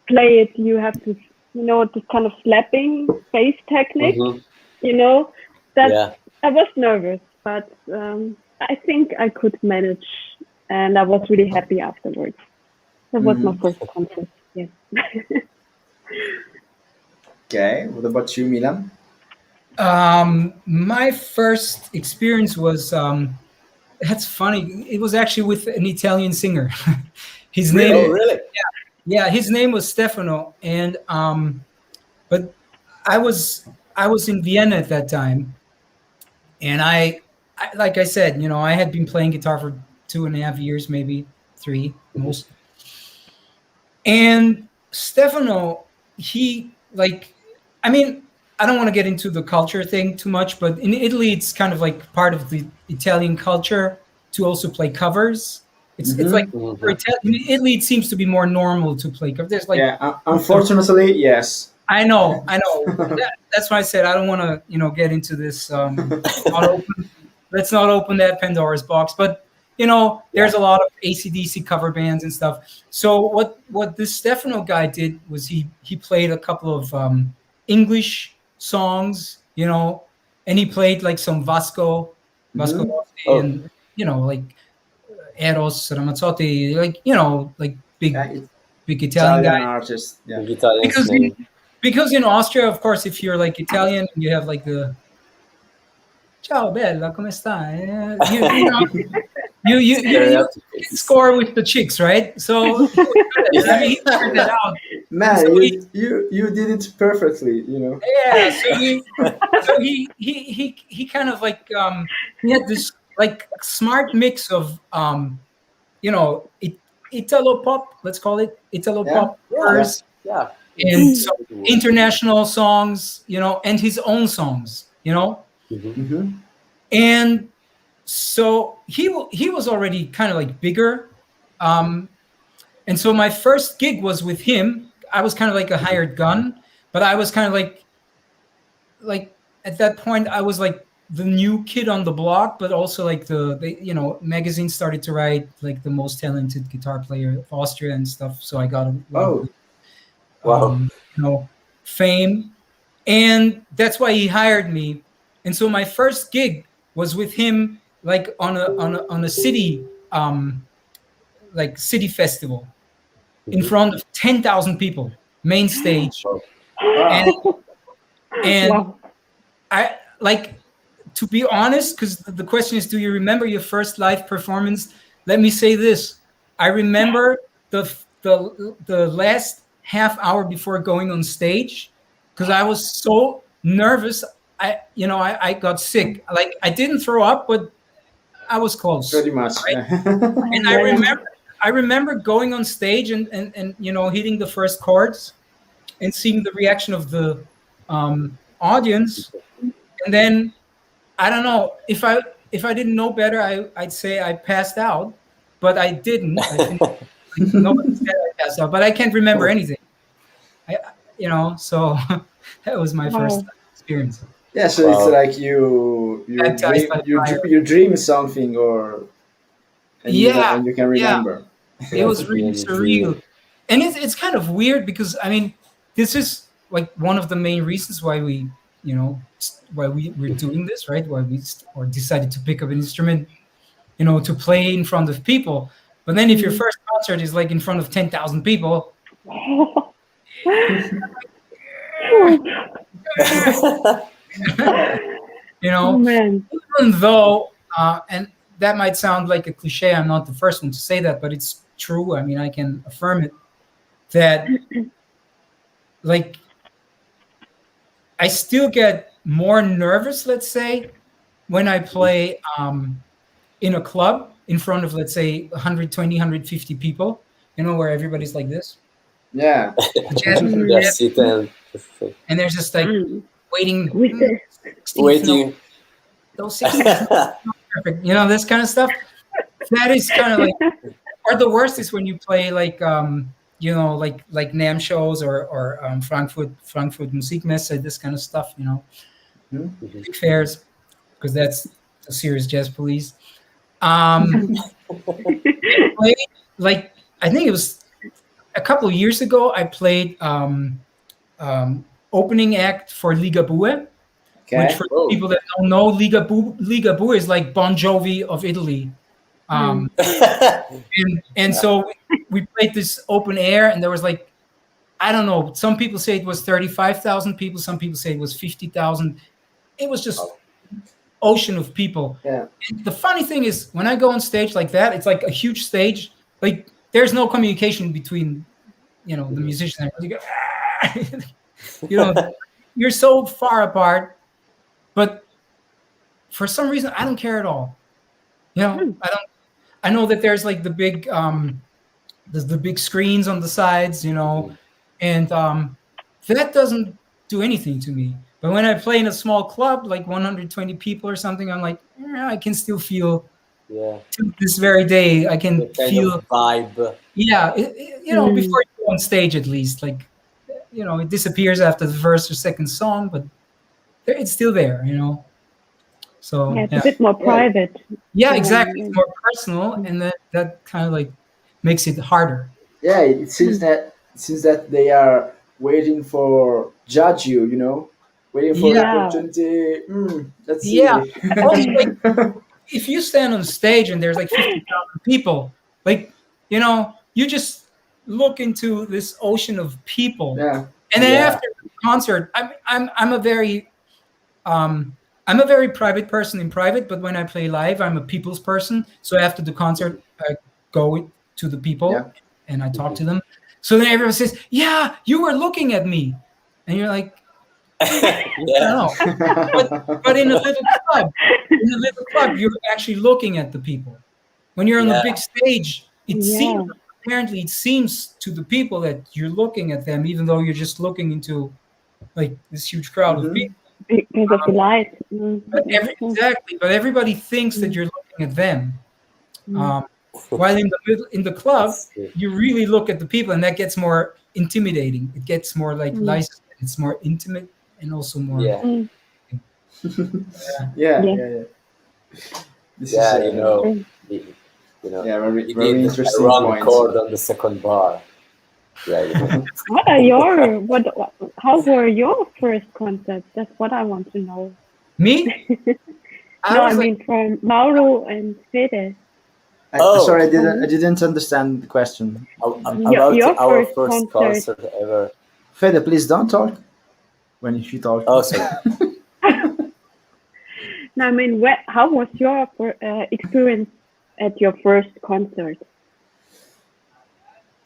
C: play it, you have to, this kind of slapping bass technique.
D: Mhm.
C: That
D: Yeah.
C: I was nervous, but I think I could manage, and I was really happy afterwards. That was my first concert. Yes.
A: Okay. What about you, Milan?
B: My first experience was that's funny. It was actually with an Italian singer. His name,
D: Oh, really?
B: yeah, his name was Stefano, and but I was in Vienna at that time, and I like I said, I had been playing guitar for 2.5 years, maybe 3 most. And Stefano, he like, I mean, I don't want to get into the culture thing too much, but in Italy, it's kind of like part of the Italian culture to also play covers. It's like for in Italy, it seems to be more normal to play covers. There's like,
A: Yeah. Unfortunately, yes.
B: I know. That's why I said I don't want to, get into this. Let's not open that Pandora's box. But there's a lot of AC/DC cover bands and stuff. So what this Stefano guy did was he played a couple of English songs, and he played like some Vasco Rossi,
D: Oh.
B: and like Eros Ramazzotti, like like big
A: Yeah, it's
B: big Italian
A: Italian
B: guy.
A: artist. Yeah.
D: The Italian
B: Because
D: name.
B: because in Austria, of course, if you're like Italian, you have like the "Ciao, bella, come stai?" You score with the chicks, right? So I mean, he figured that out.
A: Man,
B: So
A: you did it perfectly.
B: Yeah, so he kind of like he had this like smart mix of Italo pop, let's call it Italo
A: Yeah.
B: pop,
D: Yeah.
B: and some international songs, and his own songs,
A: Mm-hmm.
B: and so he was already kind of like bigger, and so my first gig was with him. I was kind of like a hired gun, but I was kind of like at that point I was like the new kid on the block, but also like the magazine started to write like the most talented guitar player of Austria and stuff. So I got a lot of
D: Wow.
B: fame, and that's why he hired me. And so my first gig was with him, like on a city like city festival in front of 10,000 people, main stage, and
C: Wow.
B: I like, to be honest, because the question is, do you remember your first live performance? Let me say this: I remember the last half hour before going on stage, because I was so nervous. I got sick. Like, I didn't throw up, but I was close.
A: Pretty much.
B: Right? And I remember going on stage and hitting the first chords and seeing the reaction of the audience, and then I don't know if I didn't know better, I'd say I passed out, but I didn't. I think nobody said I passed out, but I can't remember anything. So that was my first experience.
A: Yeah, so it's like you
B: Baptized by fire.
A: you dream something, and you can remember.
B: It was really surreal, and it's kind of weird because I mean, this is like one of the main reasons why we we're doing this, right? Why we decided to pick up an instrument, to play in front of people. But then if your first concert is like in front of 10,000 people,
C: Oh, man.
B: even though, and that might sound like a cliche, I'm not the first one to say that, but it's true. I mean, I can affirm it, that like I still get more nervous, let's say, when I play in a club in front of, let's say, 120, 150 people, where everybody's like this.
A: Yeah.
B: jazz
D: Just sit and
B: and they're just like waiting.
C: With the
B: 16th note,
D: waiting.
B: those 16th notes are perfect. You know, this kind of stuff. That is kind of like, or the worst is when you play like you know, like NAM shows or Frankfurt Musikmesse, this kind of stuff. You know,
A: Mhm.
B: big fairs, because that's the serious jazz police. Played, like, I think it was a couple of years ago. I played opening act for Liga Bue, which
A: Okay.
B: for
D: Oh.
B: people that don't know, Liga Bue is like Bon Jovi of Italy. And so we played this open air, and there was like, I don't know, some people say it was 35,000 people, some people say it was 50,000. It was just ocean of people.
A: Yeah.
B: And the funny thing is, when I go on stage like that, it's like a huge stage. Like, there's no communication between, you know, the musicians. You go, you know, you're so far apart. But for some reason, I don't care at all. You know, I don't. I know that there's like there's the big screens on the sides, you know, and that doesn't do anything to me. But when I play in a small club, like 120 people or something, I'm like, I can still feel,
D: Yeah.
B: to this very day, I
D: The
B: can
D: kind
B: feel,
D: of vibe.
B: yeah, you know, before you go on stage, at least, like, you know, it disappears after the first or second song, but it's still there, you know. So
C: yeah, it's
B: yeah,
C: a bit more private.
B: yeah, exactly. It's more personal, and that kind of like makes it harder.
A: Yeah. It seems that they are waiting for judge you. You know, waiting for the
B: Yeah,
C: Yeah.
A: opportunity. Let's
B: yeah.
A: see.
B: Also, like, if you stand on stage and there's like 50,000 people, like, you know, you just look into this ocean of people,
A: Yeah.
B: and then
D: Yeah.
B: after the concert, I'm a very I'm a very private person in private, but when I play live, I'm a people's person. So after the concert, I go to the
A: Yeah.
B: people and I talk to them. So then everyone says, "Yeah, you were looking at me," and you're like, I don't
D: Yeah.
B: know. But in a little club, you're actually looking at the people. When you're on the
D: Yeah.
B: big stage, it
C: Yeah.
B: seems, apparently it seems to the people that you're looking at them, even though you're just looking into like this huge crowd of people.
C: Because of the light.
B: But everybody thinks that you're looking at them.
C: Mm.
B: While in the club,
D: That's it.
B: you really look at the people, and that gets more intimidating. It gets more like
C: Mm.
B: LIZA. It's more intimate and also more.
D: Yeah.
C: Mm.
A: Yeah.
C: Yeah.
A: Yeah. Yeah. This is
D: Yeah. You know.
C: Mm.
A: yeah, very
D: He
A: very
D: did a
A: interesting
D: wrong
A: point.
D: chord on the second bar. Yeah. You know.
C: How were your first concerts? That's what I want to know.
B: Me?
C: No, I
B: was like,
C: mean from Mauro and Fede.
D: Oh.
A: Sorry, I didn't understand the question.
D: About
C: Your
D: our
C: first
D: first
C: concert.
D: concert ever.
A: Fede, please don't talk when you should talk.
D: Oh, sorry.
C: No, I mean, how was your experience at your first concert?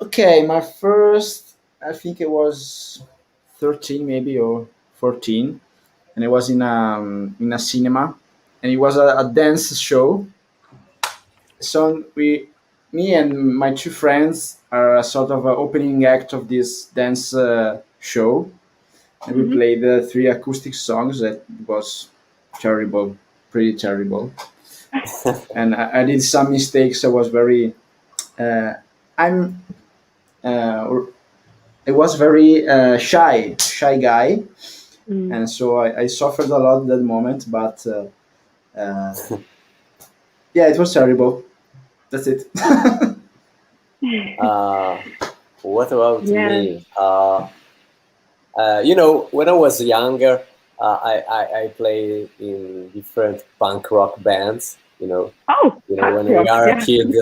A: Okay, my first, I think it was 13 maybe or 14, and it was in a cinema, and it was a dance show. So me and my two friends are a sort of a opening act of this dance show, and we played three acoustic songs that was terrible, pretty terrible. And I did some mistakes. I was very, I'm, I was very shy guy,
C: Mm.
A: and so I suffered a lot at that moment. But uh, yeah, it was terrible. That's it.
D: Uh, what about
C: Yeah.
D: me? You know, when I was younger, I played in different punk rock bands.
C: Oh,
D: When
C: punk
D: we
C: rock.
D: are a
C: Yeah.
D: kid.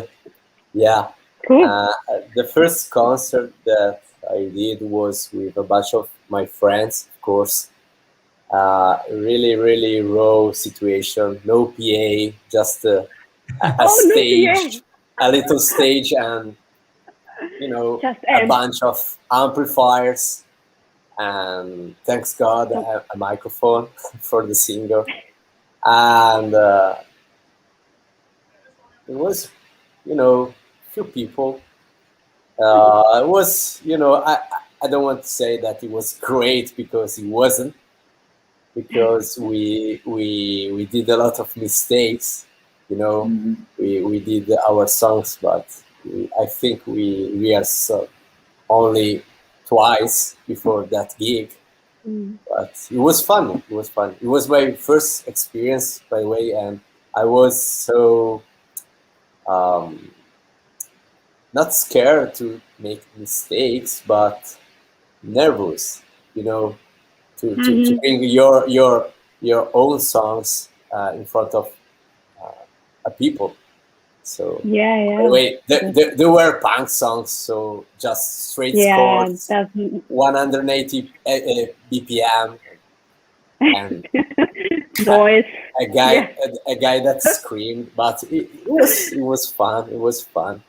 D: Yeah.
C: Cool.
D: The first concert that I did was with a bunch of my friends, of course. Really, really raw situation. No PA, just a
C: Oh, no
D: stage,
C: PA.
D: a little stage, and
C: Just
D: a
C: amp.
D: bunch of amplifiers, and thanks God, a microphone for the singer. And it was, few people. It was, I don't want to say that it was great because it wasn't, because we did a lot of mistakes.
A: Mhm.
D: We did our songs, but I think we rehearsed only twice before that gig.
C: Mm.
D: But it was fun. It was fun. It was my first experience, by the way, and I was so um, not scared to make mistakes, but nervous. You know, to
C: Mhm.
D: bring your own songs in front of a people. So,
C: Yeah,
D: by the
C: yeah.
D: way,
C: That,
D: there were punk songs, so just straight
C: yeah,
D: chords,
C: that's
D: 180 BPM, and a,
C: noise.
D: a guy
C: Yeah,
D: a guy that screamed. But it was fun. It was fun.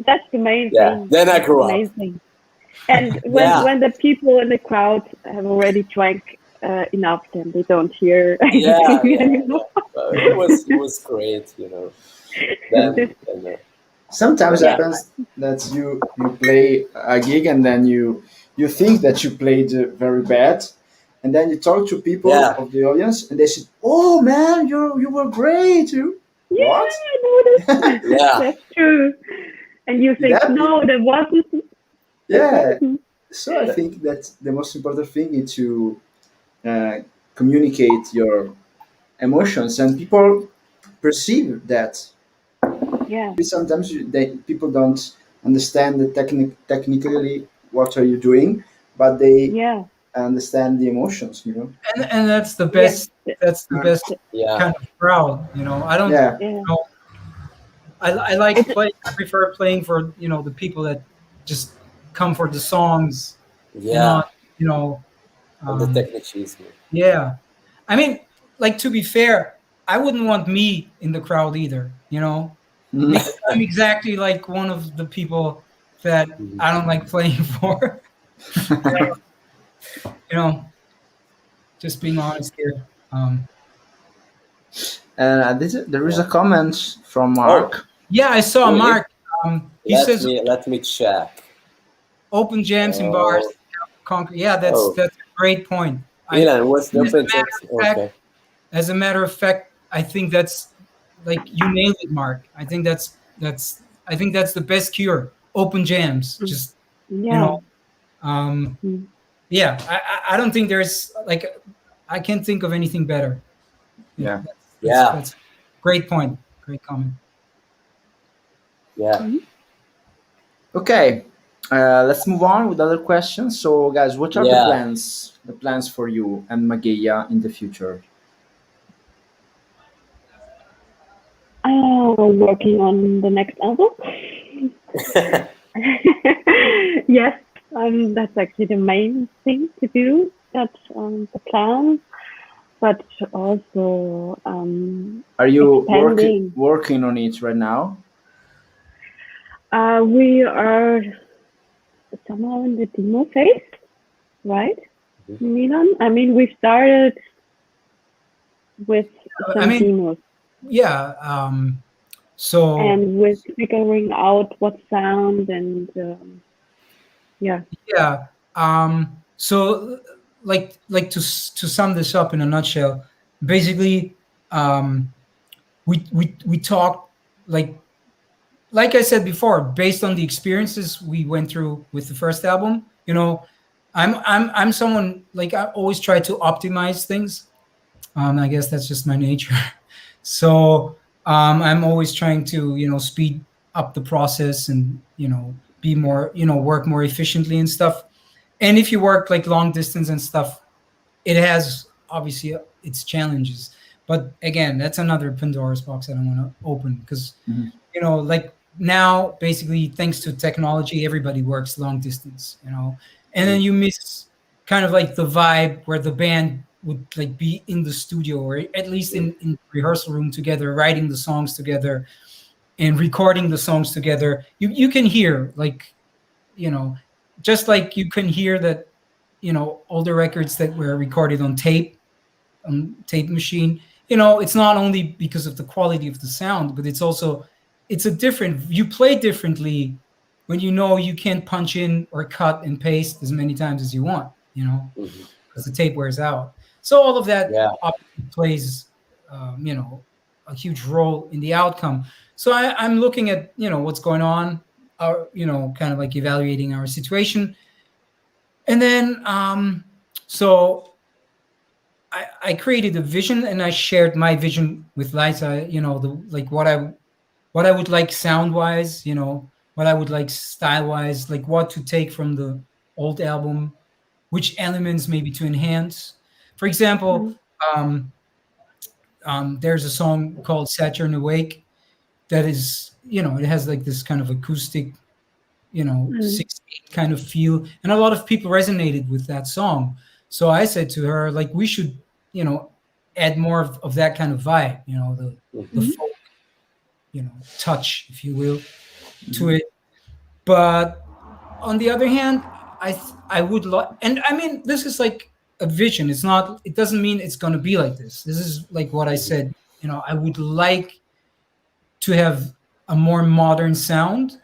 C: that's the main
D: Yeah.
C: thing.
D: Then I
C: That's the
D: grew up.
C: main thing. And
D: Yeah.
C: when the people in the crowd have already drank enough, then they don't hear
D: Yeah.
C: anything
D: Yeah.
C: anymore.
D: Yeah. It was great. Then
A: Sometimes
C: Yeah,
A: happens that you play a gig and then you think that you played very bad, and then you talk to people
D: yeah.
A: of the audience and they say, "Oh man, you were great." You
C: yeah,
A: what?
C: I know that.
D: Yeah.
C: That's true. And you think,
A: That
C: no, that wasn't. That
A: yeah.
C: wasn't.
A: So I think that the most important thing is to uh, communicate your emotions, and people perceive that.
C: Yeah,
A: Sometimes people don't understand the technically what are you doing, but they
C: yeah,
A: understand the emotions. You know.
B: And that's the
C: yeah,
B: best. That's the best
D: Yeah.
B: kind of crowd. I don't.
A: Yeah.
C: yeah.
B: You know, I like
C: It's
B: playing. I prefer playing for the people that just come for the songs and
D: Yeah.
B: not you know.
D: And the
B: Um,
D: technicism.
B: yeah, I mean, like to be fair, I wouldn't want me in the crowd either. Because I'm exactly like one of the people that
D: Mhm.
B: I don't like playing for. you know, just being honest here.
A: There is
D: Yeah.
A: a comment from
D: Oh,
A: Mark.
B: Yeah, I saw
D: really?
B: Mark. He says
D: Let me check.
B: open jams in bars,
D: Oh,
B: concrete. Yeah, that's
D: oh,
B: that's a great point. I,
D: Milan, what's the
B: as a
D: open
B: matter
D: jams?
B: of fact,
D: Okay.
B: I think that's like you nailed it, Mark. I think that's the best cure. Open jams.
C: mm,
B: Just you
C: yeah,
B: know, um,
C: mm,
B: yeah. I don't think there's like I can't think of anything better. Yeah,
A: Yeah.
D: Yeah.
B: that's great point. Great comment.
D: Yeah.
C: mhm.
A: Okay. Let's move on with other questions. So, guys, what are the
D: Yeah.
A: plans? The plans for you and Mageia in the future?
C: Working on the next album. Yes, that's actually the main thing to do. That's the plan, but also
A: Are you
C: expanding.
A: working on it right now?
C: We are somehow in the demo phase, right, Milan? I mean, we started with
B: I
C: some
B: mean,
C: demos
B: yeah. So
C: and with figuring out what sound and yeah,
B: yeah. So to sum this up in a nutshell, basically, um, we talked like I said before, based on the experiences we went through with the first album. I'm someone like I always try to optimize things. I guess that's just my nature. So I'm always trying to speed up the process and be more work more efficiently and stuff. And if you work like long distance and stuff, it has obviously its challenges. But again, that's another Pandora's box I don't want to open because
A: Mhm.
B: like now basically thanks to technology, everybody works long distance, and then you miss kind of like the vibe where the band would like be in the studio or at least in the rehearsal room together, writing the songs together and recording the songs together. You can hear like you know just like you can hear that older records that were recorded on tape machine. It's not only because of the quality of the sound, but it's a different, you play differently when you know you can't punch in or cut and paste as many times as you want,
D: Mhm.
B: because the tape wears out. So all of that
D: Yeah.
B: obviously plays, a huge role in the outcome. So I'm looking at, what's going on, kind of like evaluating our situation. And then, so I created a vision and I shared my vision with Liza, like what I would like sound wise, what I would like style wise, like what to take from the old album, which elements maybe to enhance. For example, um, there's a song called Saturn Awake that is, it has like this kind of acoustic,
C: Mm.
B: 6/8 kind of feel. And a lot of people resonated with that song. So I said to her, like, we should, add more of that kind of vibe, the
D: Mhm.
C: Mhm.
B: folk, touch, if you will, to
A: Mhm.
B: it. But on the other hand, I would like, and I mean, this is like a vision. It's not. It doesn't mean it's going to be like this. This is like what I
D: Mhm.
B: said. I would like to have a more modern sound,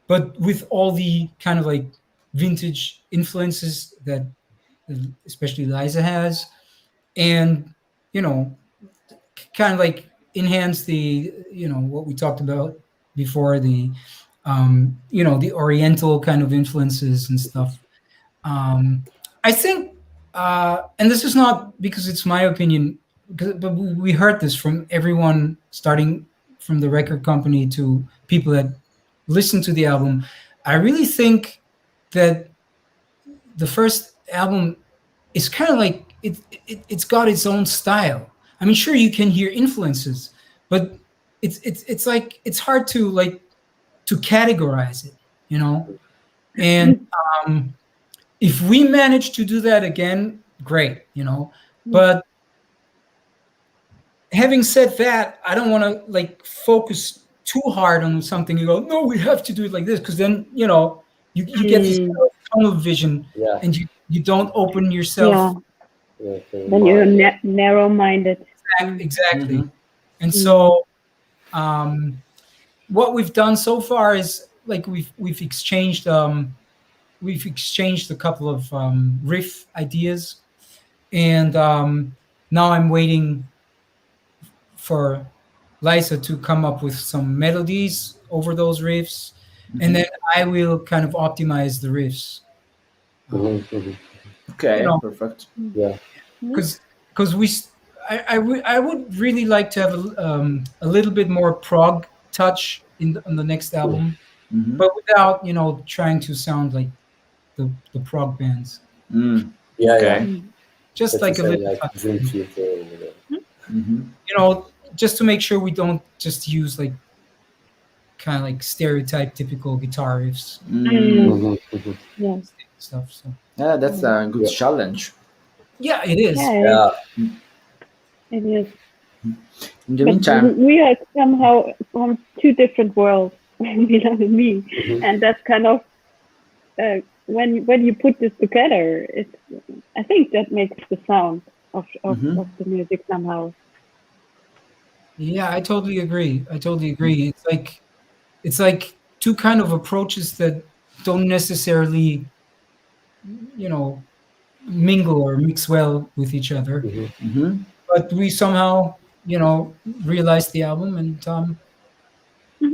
B: but with all the kind of like vintage influences that especially Liza has, and you know, kind of like enhance the what we talked about before, the the Oriental kind of influences and stuff. Um, I think, and this is not because it's my opinion, but we heard this from everyone, starting from the record company to people that listen to the album. I really think that the first album is kind of like it's got its own style. I mean, sure you can hear influences, but it's like it's hard to like to categorize it, and um, if we manage to do that again, great, But having said that, I don't want to like focus too hard on something. You go, no, we have to do it like this, because then you get this
C: Mm.
B: tunnel vision,
D: Yeah.
B: and you don't open
C: Yeah.
B: yourself.
D: Yeah. Okay.
C: Then you're
D: Mind. Yeah.
C: narrow-minded. Mm.
B: Exactly.
A: Mhm.
B: And
C: Mm.
B: so, what we've done so far is like we've exchanged a couple of riff ideas, and now I'm waiting for Liza to come up with some melodies over those riffs, and
A: Mhm.
B: then I will kind of optimize the riffs.
D: Mhm.
B: Um,
D: Mhm.
B: you
A: Okay,
B: know,
A: perfect.
D: Yeah.
C: Mm.
B: because I would really like to have a little bit more prog touch on the next
D: Mhm.
B: album,
A: Mhm.
B: but without trying to sound like the prog bands.
A: Mm.
D: Yeah. Yeah.
A: Okay.
C: Mm.
B: Just
D: That you
B: like a
D: say
B: little
D: like
B: touch,
D: Dream Theater over there.
A: Mhm.
B: just to make sure we don't just use like kind of like stereotype typical guitar riffs,
A: Mm.
C: Mm.
D: Mhm. Mhm.
C: Yeah.
B: stuff. So
A: Yeah, that's
C: Mm.
A: a good
D: Yeah.
A: challenge.
B: yeah, it is.
C: Yeah,
D: Yeah.
C: it is.
A: In the
C: But
A: meantime,
C: we are somehow from two different worlds, Milan and me,
D: Mhm.
C: and that's kind of when you put this together, it's I think that makes the sound
A: mhm.
C: of the music somehow.
B: Yeah, I totally agree. I totally agree. It's like two kind of approaches that don't necessarily, you know, mingle or mix well with each other.
D: Mhm.
A: Mhm.
B: But we somehow, realized the album, and
C: Mhm.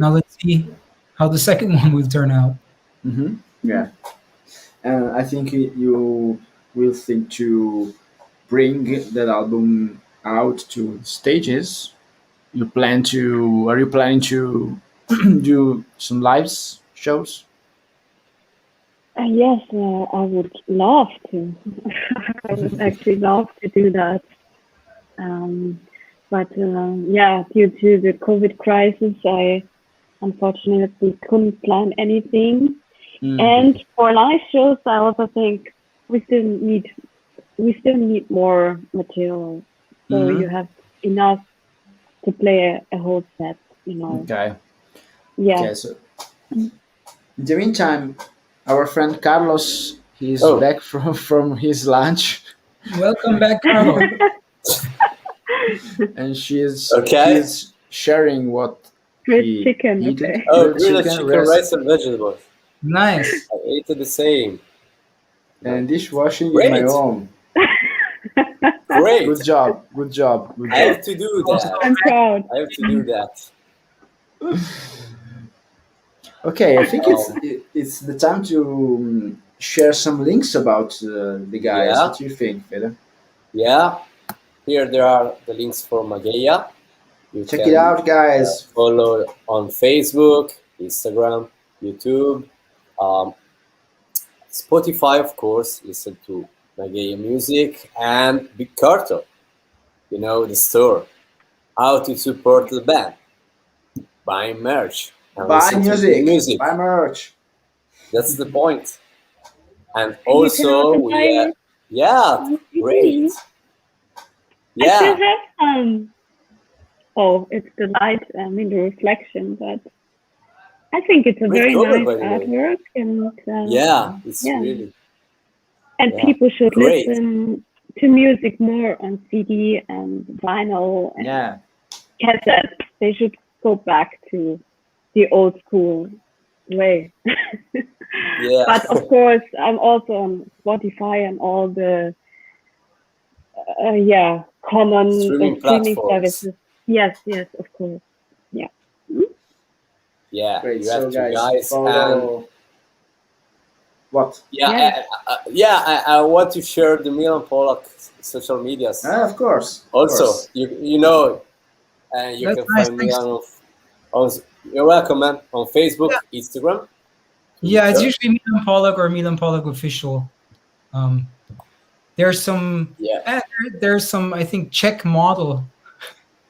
B: now let's see how the second one will turn out.
A: Mhm.
C: Mhm.
A: Yeah, and I think you will think to bring that album out to stages. Are you planning to do some lives shows?
C: Yes, I would love to. I would actually love to do that. Um, but yeah, due to the COVID crisis, I unfortunately couldn't plan anything.
A: Mm.
C: And for live shows, I also think we still need we still need more material. So you
A: Mhm.
C: have enough to play a whole set.
A: Okay.
C: Yeah.
A: Okay. So in the meantime, our friend Carlos, he's
D: Oh.
A: back from his lunch,
B: Welcome back, Carlo.
A: and
D: Okay.
A: he's sharing what
C: Grilled chicken,
A: eat it.
C: okay.
D: Oh,
A: Grilled
D: grilled
A: chicken,
D: chicken,
A: rice,
D: rice, and vegetables.
B: Nice.
D: I ate it the same.
A: and dishwashing in my
D: Great,
A: home.
D: great.
A: Good job. Good job. Good
D: I have
A: job.
D: to do
B: Also,
D: that.
C: I'm proud.
D: I have to do that.
A: Okay, I think
D: Um,
A: it's the time to share some links about the guys. What
D: yeah,
A: do you think, Peter?
D: yeah. Here there are the links for Mageia. You
A: Check it
D: can
A: out, guys.
D: follow on Facebook, Instagram, YouTube, um, Spotify, of course. Listen to Mageia music and Big Cartel. You know the store. How to support the band? Buying merch and
A: Buy
D: listen to the
A: music.
D: music.
A: Buy merch.
D: That's the point. And
C: And you can
D: also
C: also
D: we,
C: buy it
D: yeah,
C: on
D: great.
C: CD. I still
D: Yeah,
C: have some. Oh, it's the light, I mean the reflection, but I think it's a
D: great
C: very
D: cover
C: nice
D: by the way.
C: artwork, and
D: Yeah, it's
C: yeah,
D: really,
C: and
D: yeah,
C: people should
D: great.
C: listen to music more on CD and vinyl and
A: Yeah.
C: cassettes. They should go back to the old school way.
D: Yeah,
C: But of course, I'm also on Spotify and all the common
D: streaming
C: streaming
D: platforms.
C: services. Yes, yes, of course. Yeah. Mm.
D: Yeah,
A: Great.
D: you
A: So,
D: have to,
A: guys,
D: guys. And
A: follow what?
C: Yes.
D: I want to share the Milan Polak social medias.
A: Of course. Of
D: Also,
A: course.
D: you know, and you
B: That's
D: can
B: nice.
D: find
B: Thanks.
D: Milan on you're welcome, man. On Facebook,
B: Yeah,
D: Instagram,
B: yeah. It's
D: Twitter.
B: usually Milan Polak or Milan Polak official. Um, there's some.
D: Yeah.
B: There's some. I think Czech model,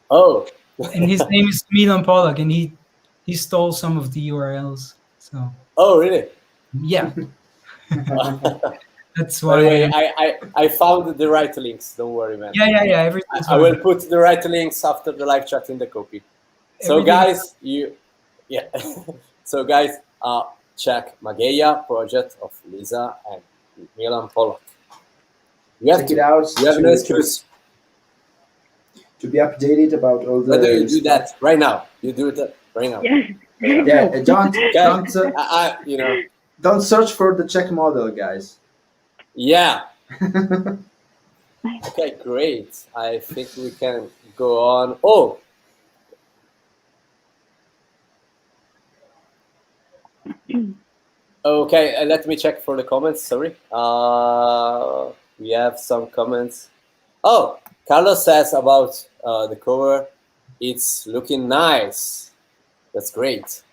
D: Oh,
B: and his name is Milan Polak, and he stole some of the URLs. So
D: oh, really?
B: yeah,
D: By
B: that's
D: the
B: why.
D: way, I found the right links. Don't worry, man.
B: Yeah. Everything's
D: I will
B: fine.
D: put the right links after the live chat in the copy. So
B: Everything.
D: guys, yeah. So guys, check Mageia project of LIZA and Milan Polak. You have
A: Check
D: to.
A: it out
D: You have no excuse.
A: to be updated about all the
D: Whether you
A: new
D: do
A: stuff.
D: that right now, you do it right now.
C: Yes.
D: Right now.
A: Yeah,
D: Okay. You know.
A: don't search for the Czech model, guys.
D: Yeah. Okay, great. I think we can go on. Oh, okay. Let me check for the comments. Sorry. We have some comments. Oh, Carlos says about the cover. It's looking nice. That's great.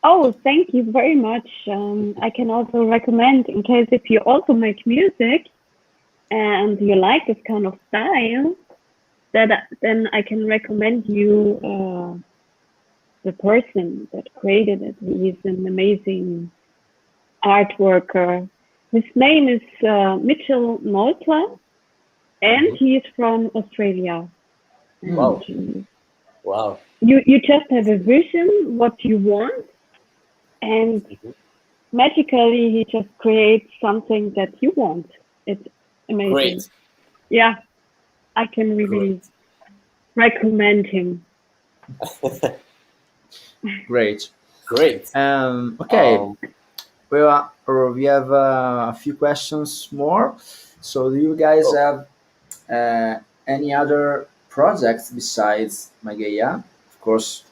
C: Oh, thank you very much. I can also recommend, in case if you also make music and you like this kind of style, then I can recommend you the person that created it. He's an amazing art worker. His name is Mitchell Malta, and he is from Australia.
D: Wow.
C: And
D: Wow.
C: you just have a vision, what you want, and magically he just creates something that you want. It's amazing.
D: Great.
C: Yeah, I can really recommend him.
A: Great.
D: Great.
A: Okay. We have a few questions more. So, do you guys have any other projects besides Mageia? Of course.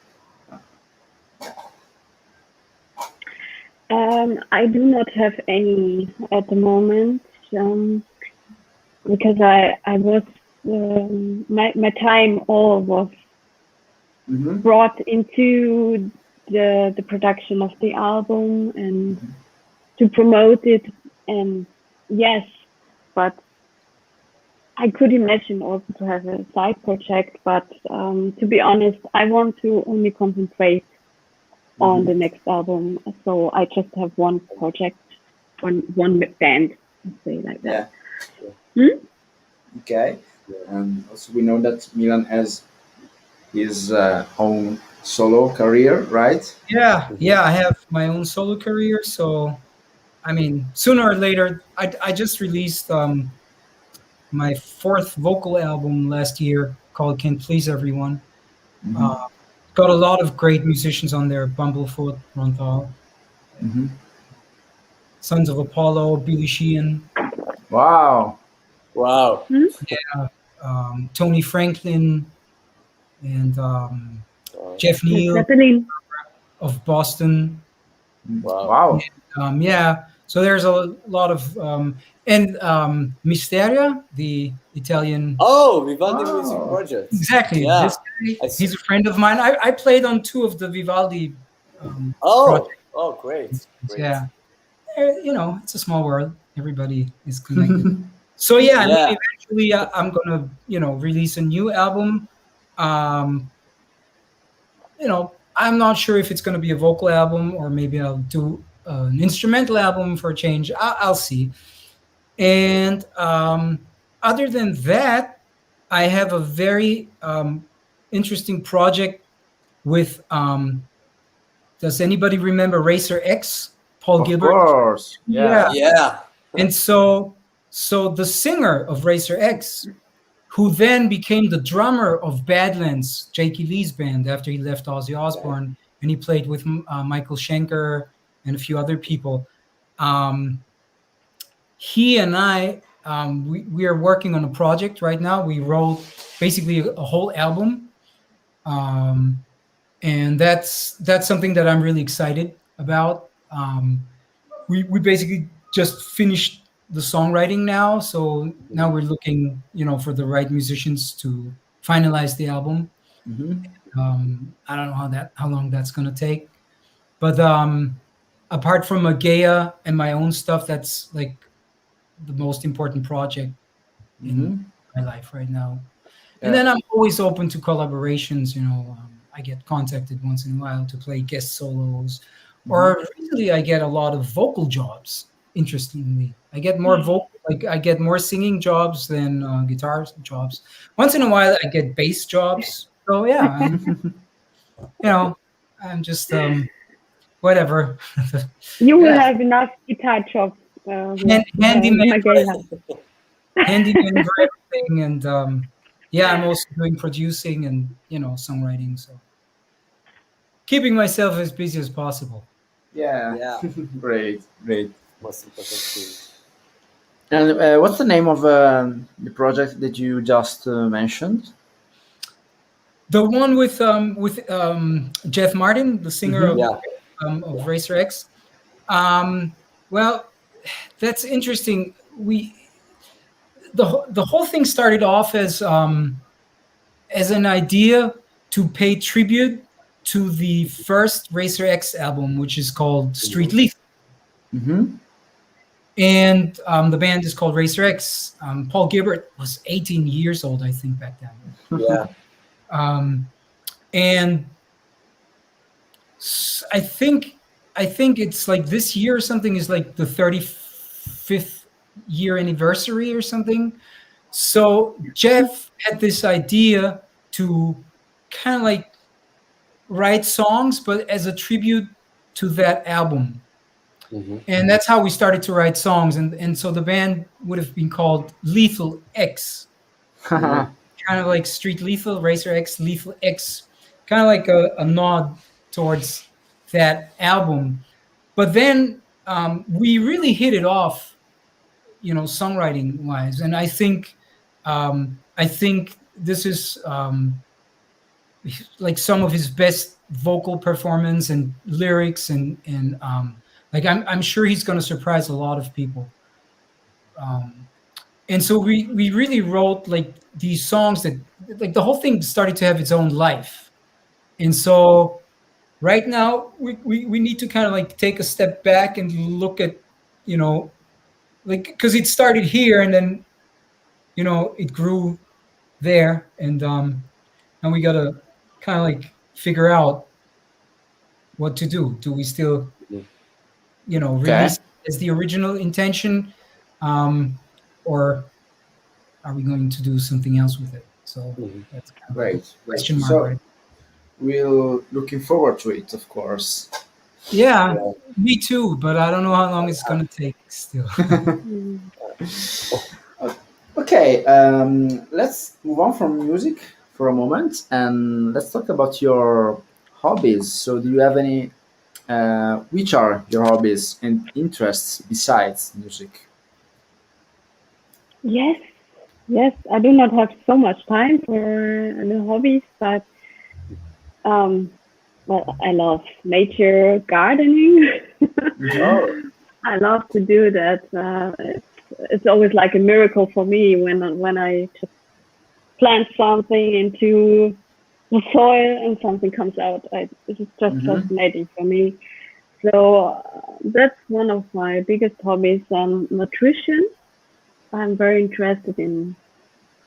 C: I do not have any at the moment because I was my time all was brought into the production of the album and to promote it, and yes, but I could imagine also to have a side project, but to be honest, I want to only concentrate on the next album, so I just have one project, one band, let's say like that.
A: Yeah. Okay. Also, we know that Milan has his own solo career, right?
B: Yeah. I have my own solo career, so I mean, sooner or later, I just released my fourth vocal album last year called "Can't Please Everyone,"
A: Hmm.
B: Uh, got a lot of great musicians on there: Bumblefoot, Ronthal,
A: Hmm.
B: Sons of Apollo, Billy Sheehan,
A: Wow.
D: Wow.
C: Hmm?
B: Tony Franklin, and
D: Wow.
B: Jeff
C: Led
B: Neal
C: Zeppelin.
B: of Boston.
D: Wow.
A: Wow.
B: Yeah, so there's a lot of and Misteria, the Italian.
D: Oh, Vivaldi Music
A: Wow.
D: Project.
B: Exactly,
D: Yeah.
B: this guy,
D: I s
B: he's a friend of mine. I played on two of the Vivaldi
D: Oh,
B: projects.
D: oh, great, great.
B: Yeah, it's a small world. Everybody is connected. So yeah, I mean,
D: Yeah.
B: eventually I'm gonna release a new album. Um, I'm not sure if it's gonna be a vocal album or maybe I'll do an instrumental album for a change. I'll see. And other than that, I have a very interesting project with. Does anybody remember Racer X? Paul
A: Of
B: Gilbert.
A: course.
B: Yeah.
A: Yeah.
D: Yeah.
B: And so the singer of Racer X, who then became the drummer of Badlands, Jakey Lee's band, after he left Ozzy Osbourne, and he played with Michael Schenker and a few other people. Um, he and I, we are working on a project right now. We wrote basically a whole album, um, and that's something that I'm really excited about. We basically just finished the songwriting now, so now we're looking, for the right musicians to finalize the album.
A: Hmm.
B: I don't know how long that's gonna take, but apart from MAGEIA and my own stuff, that's like the most important project in
A: Hmm.
B: my life right now. And
A: Yeah.
B: then I'm always open to collaborations. I get contacted once in a while to play guest solos,
A: Hmm.
B: or recently I get a lot of vocal jobs. Interestingly, I get more like I get more singing jobs than guitar jobs. Once in a while, I get bass jobs. So yeah, you know, I'm just whatever.
C: You will
A: Yeah.
C: have enough guitar jobs with
B: Handyman,
C: Mageia.
B: handyman for everything, and yeah, I'm also doing producing and songwriting. So keeping myself as busy as possible.
A: Yeah.
D: Yeah.
A: Great. Great.
D: Most important thing.
A: And what's the name of the project that you just mentioned?
B: The one with Jeff Martin, the singer
A: Hmm.
D: Yeah.
B: of Racer X. Um, well, that's interesting. The whole thing started off as an idea to pay tribute to the first Racer X album, which is called Street
D: Mhm.
B: Lethal.
A: Hmm.
B: And the band is called Racer X. Paul Gilbert was 18 years old, I think, back then.
D: Yeah.
B: Um, and I think it's like this year or something is like the 35th year anniversary or something. So Jeff had this idea to kind of like write songs, but as a tribute to that album.
D: Hmm.
B: And that's how we started to write songs. And so the band would have been called Lethal X,
D: Hmm.
B: kind of like Street Lethal, Racer X, Lethal X, kind of like a nod towards that album. But then we really hit it off, songwriting wise. And I think this is like some of his best vocal performance and lyrics and like I'm sure he's going to surprise a lot of people. Um, and so we really wrote like these songs that like the whole thing started to have its own life. And so right now we need to kind of like take a step back and look at, you know like, because it started here and then it grew there, and we gotta kind of like figure out what to do. Do we still
A: Okay.
B: release as the original intention, um or are we going to do something else with it? So
D: Hmm.
B: that's kind of like a
A: Great. Great.
B: question mark,
A: So
B: right?
A: we'll looking forward to it, of course.
B: Yeah,
D: Yeah.
B: me too, but I don't know how long it's gonna take still.
C: Mm.
A: Okay. Let's move on from music for a moment, and let's talk about your hobbies. So, do you have any? Which are your hobbies and interests besides music?
C: Yes, yes. I do not have so much time for the hobbies, but um, well, I love nature, gardening.
A: Hmm.
D: Oh,
C: I love to do that. It's always like a miracle for me when I just plant something into the soil and something comes out. This is just
A: Hmm.
C: fascinating for me. So that's one of my biggest hobbies. Nutrition. I'm very interested in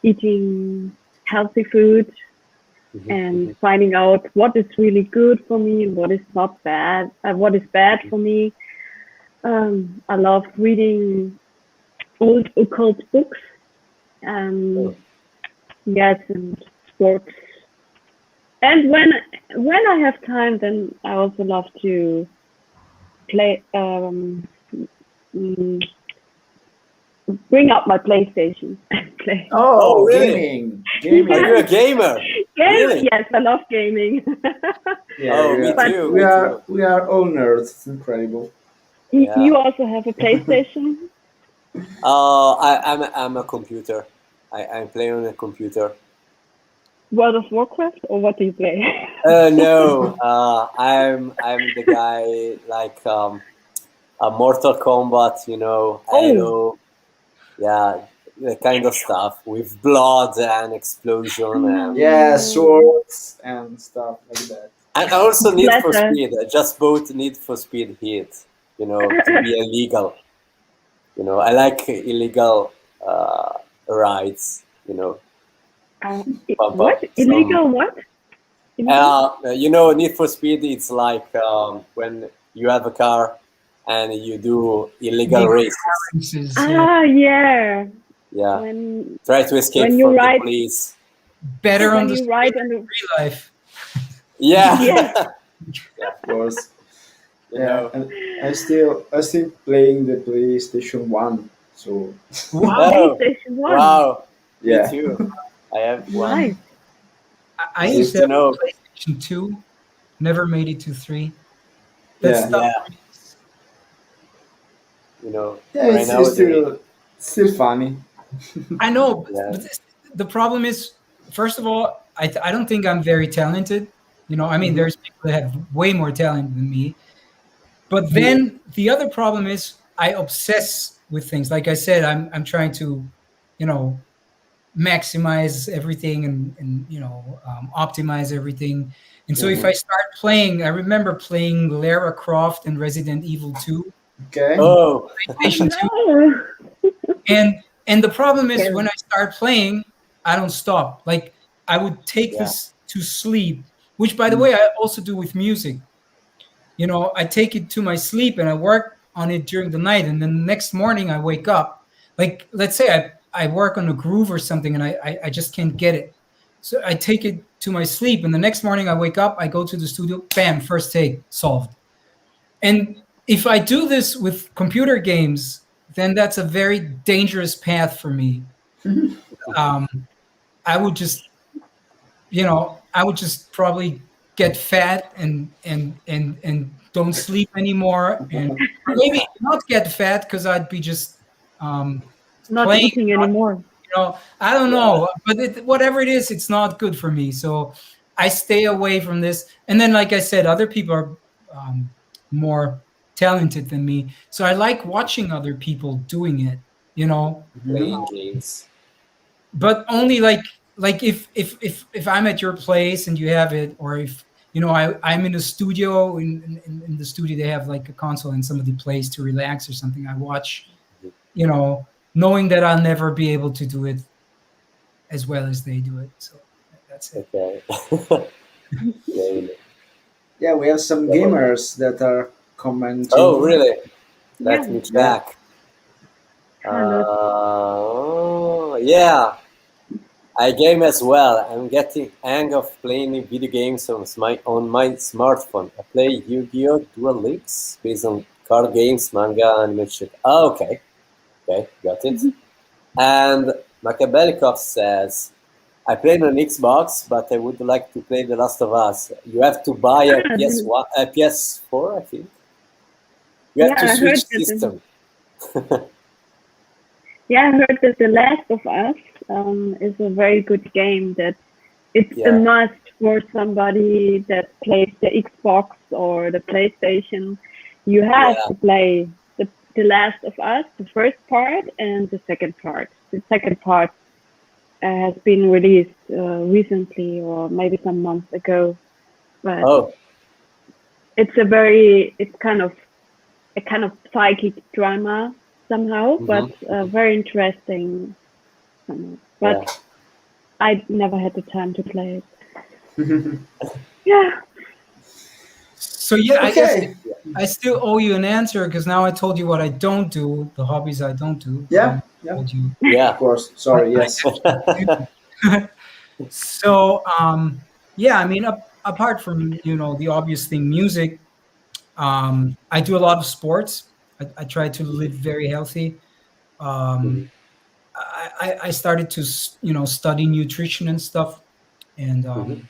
C: eating healthy food
D: mhm,
C: and
D: mhm.
C: finding out what is really good for me and what is not bad, what is bad for me. I love reading old occult books.
D: Oh,
C: Um, yes, and sports. And when I have time, then I also love to play. Mm, bring up my PlayStation and play.
D: oh,
A: Oh,
D: really? Are
A: gaming.
D: you a
C: Yes,
D: gamer? Really?
C: yes, I love gaming.
A: Yeah,
D: Oh, me
C: But
D: too. Me too.
A: we are all nerds. It's incredible.
D: Yeah.
C: you also have a PlayStation,
D: I'm a computer. I play on a computer.
C: World of Warcraft, or what do you play?
D: No, I'm the guy like a Mortal Kombat,
C: Oh,
D: Halo, yeah, the kind of stuff with blood and explosion
A: Yeah,
C: no,
A: swords and stuff like that.
D: and also Need for
C: splatter.
D: Speed. I just bought Need for Speed Heat, to be illegal. I like illegal rides. Pump
C: What
D: up some.
C: illegal? What illegal?
D: Need for Speed. It's like when you have a car and you do illegal
B: Legal
D: races.
B: races, yeah.
C: Ah, yeah.
D: Yeah,
C: When
D: try to escape
C: when you
D: from the
C: ride
D: police.
B: Better on
C: when
B: the
C: you
B: street
C: ride on the
B: than real life.
D: Yeah,
C: yes.
D: yeah,
A: Of course.
D: you
A: Yeah,
D: know.
A: and I still playing the PlayStation One. So
B: Wow.
D: Oh,
C: PlayStation One.
D: wow. Me
A: yeah,
D: too. I have one.
C: Nice.
B: I used
D: Good
B: to
D: to
B: have
D: know.
B: a PlayStation 2, never made it to 3. That's
A: yeah,
B: tough.
D: Yeah,
A: yeah.
D: right
A: It's
D: nowadays.
A: still funny.
B: I know,
D: Yeah.
B: but the problem is, first of all, I don't think I'm very talented. I mean,
A: Hmm.
B: there's people that have way more talent than me. But then the other problem is I obsess with things. Like I said, I'm trying to, you know, maximize everything and optimize everything. And so if
A: Hmm.
B: I start playing, I remember playing Lara Croft and Resident Evil 2,
A: Okay.
D: Oh,
C: Oh
B: PlayStation 2.
C: no.
B: And the problem is when
C: Scary.
B: I start playing, I don't stop. Like I would take
D: yeah.
B: this to sleep, which by the way I also do with music. I take it to my sleep and I work on it during the night, and then the next morning I wake up. Like let's say I work on a groove or something and I just can't get it. So I take it to my sleep, and the next morning I wake up, I go to the studio, bam, first take, solved. And if I do this with computer games, then that's a very dangerous path for me. Um, I would just, I would just probably get fat and don't sleep anymore, and or maybe not get fat because I'd be just
C: Not
B: playing.
C: eating anymore.
B: I don't
D: Yeah.
B: know, but whatever it is, it's not good for me. So I stay away from this. And then, like I said, other people are more talented than me, so I like watching other people doing it. You know,
A: Hmm.
D: Playing games.
B: but only like if I'm at your place and you have it, or if I'm in a studio, in the studio they have like a console and somebody plays to relax or something, I watch, knowing that I'll never be able to do it as well as they do it. So that's it.
D: Okay. Yeah.
A: Yeah, we have some gamers that are
D: Oh,
A: commenting.
D: really?
C: Yeah.
D: Let me
A: Yeah.
D: check.
C: Carlos.
D: Yeah, I game as well. I'm getting hang of playing video games on my smartphone. I play Yu-Gi-Oh! Duel Links based on card games, manga, animation. Oh, okay, got it. And Machiavellikov says, I played on Xbox, but I would like to play The Last of Us. You have to buy a PS1, a PS4, I think. You have
C: Yeah,
D: to
C: I heard
D: switch
C: that.
D: system.
C: Yeah, I heard that The Last of Us is a very good game. That it's a
D: Yeah,
C: must for somebody that plays the Xbox or the PlayStation. You have
D: yeah.
C: to play the Last of Us, the first part and the second part. The second part has been released recently or maybe some months ago, but
D: Oh,
C: it's kind of a kind of psychic drama somehow, but
D: hmm,
C: very interesting. But
D: yeah.
C: I never had the time to play it. Yeah.
B: So yeah, I guess
A: Okay.
B: I still owe you an answer because now I told you what I don't do, the hobbies I don't do, but I
A: Yeah. Yeah.
B: told you
A: Of
D: Yeah.
A: course.
B: what
A: Sorry.
B: I
A: Yes.
B: actually do. So yeah, I mean, apart from the obvious thing, music, I do a lot of sports. I try to live very healthy.
D: Mhm,
B: Um, I started to study nutrition and stuff, and
D: mhm,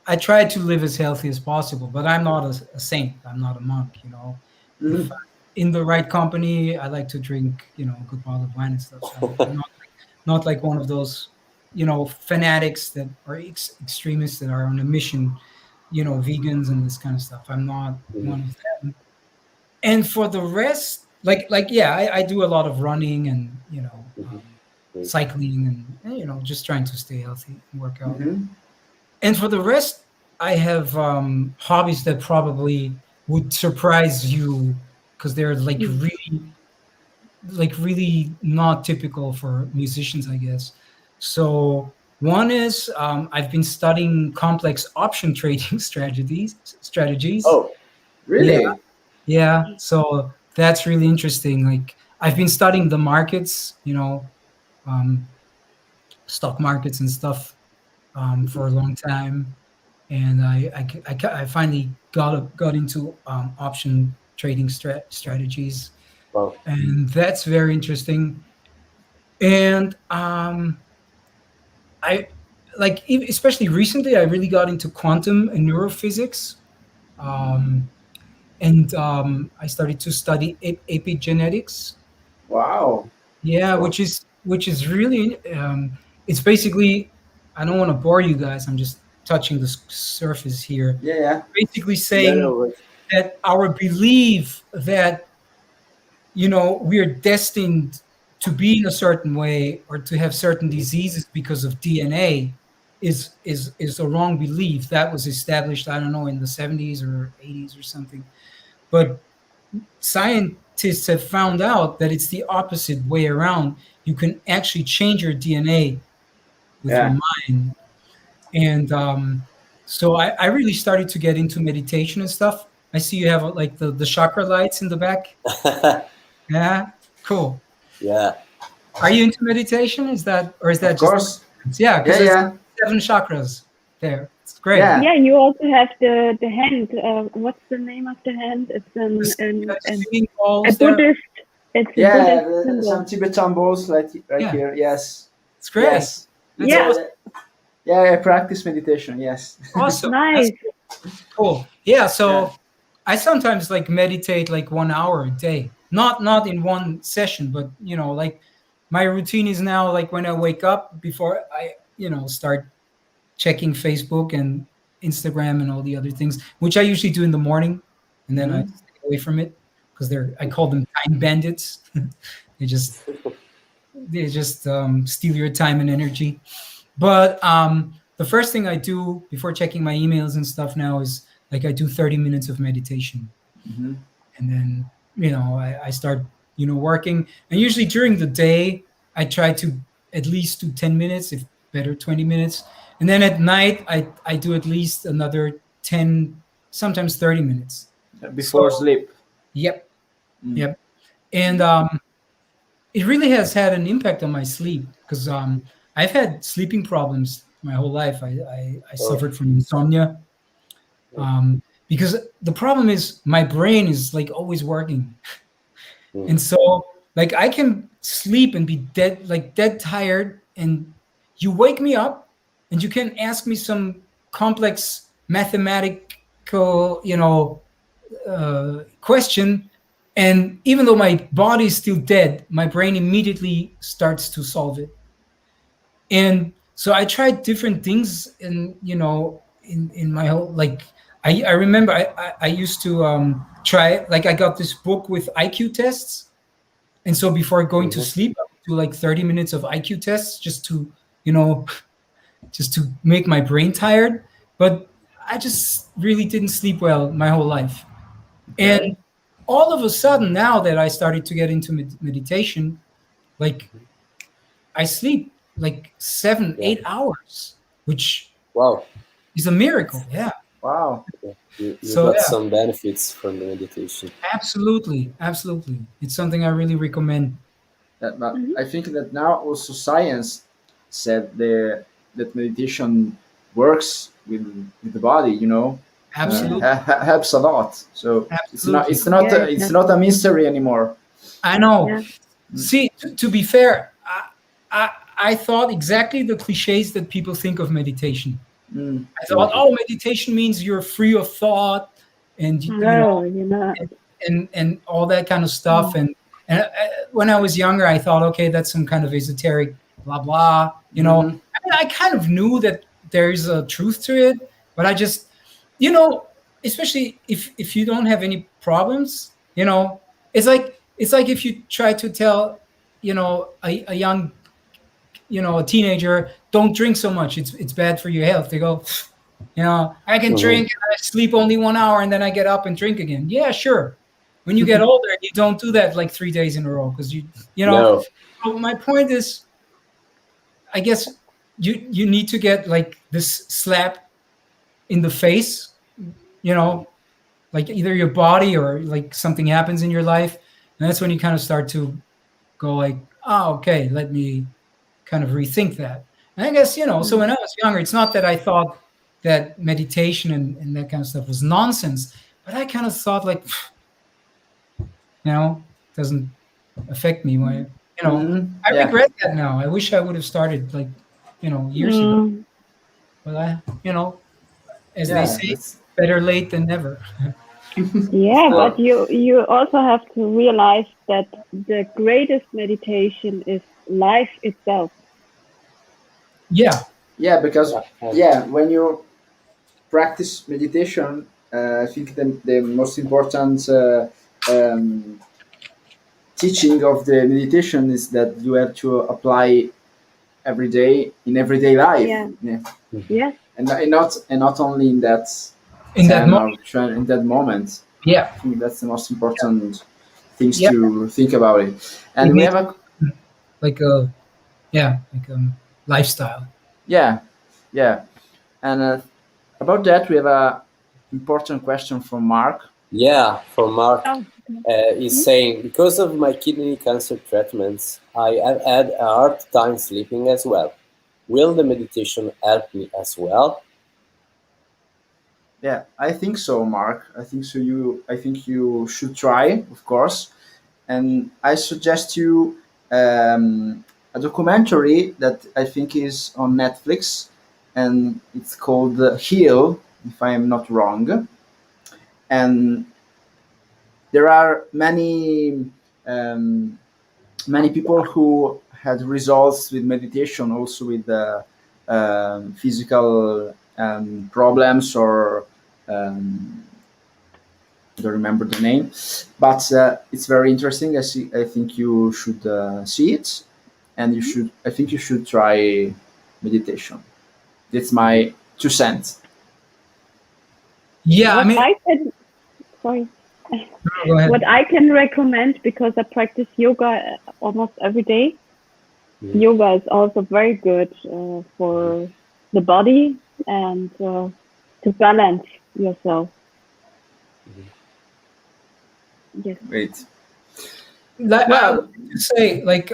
B: I try to live as healthy as possible. But I'm not a saint. I'm not a monk. If
A: Mhm.
B: I'm in the right company, I like to drink a good bottle of wine and stuff. So I'm not like one of those fanatics that are extremists that are on a mission, vegans and this kind of stuff. I'm not
D: mhm,
B: one of them. And for the rest, like yeah, I do a lot of running and
D: mhm. Great.
B: cycling and just trying to stay healthy and work out.
A: Mhm.
B: And for the rest, I have hobbies that probably would surprise you because they're like really not typical for musicians, I guess. So one is I've been studying complex option trading strategies.
D: Oh,
B: Yeah,
A: Really?
B: yeah. So that's really interesting. Like I've been studying the markets, um, stock markets and stuff for a long time, and I finally got into option trading strategies,
D: wow.
B: and that's very interesting. And I like especially recently, I really got into quantum and neurophysics. Um, and I started to study epigenetics.
A: Wow.
B: Yeah,
A: Wow.
B: which is really it's basically, I don't want to bore you guys. I'm just touching the surface here.
A: Yeah. Yeah.
B: Basically
D: Yeah,
B: saying
D: no worries.
B: that our belief that we are destined to be in a certain way or to have certain
D: Mhm,
B: diseases because of DNA is a wrong belief that was established, I don't know, in the 70s or 80s or something. But scientists have found out that it's the opposite way around. You can actually change your DNA with your
A: Yeah.
B: mind. And so I really started to get into meditation and stuff. I see you have like the chakra lights in the back. Yeah, cool.
D: yeah.
B: Are you into meditation? Or is that
A: Of
B: just
A: course.
B: yeah? Because
A: Yeah.
B: there's
A: Yeah.
B: 7 chakras there. It's great.
A: Yeah.
C: Yeah, you also have the hand. What's the name of the hand? It's
B: The
C: an
B: singing
C: a
B: balls there.
C: Buddhist. It's a
A: Yeah.
C: Buddhist symbol.
A: Some Tibetan balls, like right
B: Yeah,
A: here. Yes.
B: it's great.
A: Yes.
B: That's
C: Yeah,
A: Yeah.
B: awesome.
A: Yeah. I practice meditation. Yes.
B: Awesome. That's
C: nice.
B: cool. Yeah.
A: Yeah.
B: So I sometimes like meditate like 1 hour a day. Not in one session, but like my routine is now like when I wake up before I start checking Facebook and Instagram and all the other things, which I usually do in the morning, and then I
A: Hmm.
B: stay away from it because I call them time bandits. they just they just steal your time and energy. But the first thing I do before checking my emails and stuff now is like I do 30 minutes of meditation,
A: Hmm.
B: and then I start working. And usually during the day I try to at least do 10 minutes, if better 20 minutes, and then at night I do at least another 10, sometimes 30 minutes. So
A: Before sleep.
B: yep,
A: Mm.
B: yep. And it really has had an impact on my sleep because I've had sleeping problems my whole life. I
D: Oh,
B: suffered from insomnia,
D: mm,
B: because the problem is my brain is like always working.
D: mm,
B: And so like I can sleep and be dead, like dead tired, and you wake me up and you can ask me some complex mathematical, question, and even though my body is still dead, my brain immediately starts to solve it. And so I tried different things, and in my whole, like, I remember I used to try, like, I got this book with IQ tests, and so before going to sleep I would do like 30 minutes of IQ tests just to you know just to make my brain tired. But I just really didn't sleep well my whole life. And all of a sudden, now that I started to get into meditation, like, I sleep like 7-8 hours, which
D: Wow.
B: is a miracle. Yeah.
A: Wow.
D: Yeah. You
B: So
D: got
B: yeah,
D: some benefits from the meditation.
B: absolutely, absolutely. It's something I really recommend.
A: But
C: Mhm.
A: I think that now also science said that meditation works with the body.
C: Yeah.
B: Absolutely,
A: Helps a lot. So
B: absolutely.
C: Yeah,
A: it's not a
C: exactly.
A: mystery anymore.
B: I know.
C: Yeah.
B: See, to be fair, I thought exactly the cliches that people think of meditation.
A: Mm.
B: I thought,
D: Mhm.
B: oh, meditation means you're free of thought, and
C: No, you're not.
B: and all that kind of stuff.
C: Mm.
B: And when I was younger, I thought, okay, that's some kind of esoteric blah blah.
A: Hmm.
B: I mean, I kind of knew that there is a truth to it, but I just, especially if you don't have any problems, it's like if you try to tell, a young, a teenager, don't drink so much. It's bad for your health. They go, I can
D: Mhm.
B: drink and I sleep only 1 hour and then I get up and drink again. Yeah, sure. When you get older, you don't do that like 3 days in a row because you know.
D: No.
B: So my point is, I guess you need to get like this slap in the face, like either your body or like something happens in your life, and that's when you kind of start to go like, oh, okay, let me kind of rethink that. And I guess, so when I was younger, it's not that I thought that meditation and that kind of stuff was nonsense, but I kind of thought like, doesn't affect me. Why,
A: Hmm.
B: I
A: Yeah.
B: regret that now. I wish I would have started like, years ago.
C: Mm.
B: But as they
A: Yeah.
B: say,
A: That's.
B: better late than never.
C: Yeah, but
D: Uh,
C: you also have to realize that the greatest meditation is life itself.
B: Yeah,
A: Yeah, because
D: yeah. And
A: when you practice meditation, I think the most important teaching of the meditation is that you have to apply every day in everyday life.
C: Yeah.
A: Yeah.
D: Mhm.
C: Yes.
A: And not only in that
B: in that
A: 10
B: moment.
A: or 20, in that moment.
B: Yeah,
A: I think that's the most important things
B: yeah.
A: to think about it.
B: It
A: And we
B: needs
A: have a
B: like a like lifestyle.
A: yeah, yeah. And about that, we have a important question from Mark.
D: yeah, from Mark
C: Oh.
D: is
C: Mhm.
D: saying, because of my kidney cancer treatments, I have had a hard time sleeping as well. Will the meditation help me as well?
A: Yeah, I think so, Mark. I think so. I think you should try, of course. And I suggest you a documentary that I think is on Netflix, and it's called Heal, if I am not wrong. And there are um, many people who had results with meditation, also with physical problems or um, I don't remember the name, but it's very interesting. I think you should see it, and I think you should try meditation. That's
D: Mhm.
A: my 2 cents.
B: Yeah, I
C: What
B: mean,
C: I can, sorry,
B: go ahead.
C: what I can recommend, because I practice yoga almost every day.
D: Mhm.
C: Yoga is also very good for the body and to balance yourself.
D: Mhm.
C: Yes.
A: Wait.
B: Like, I would
A: Well,
B: say, like,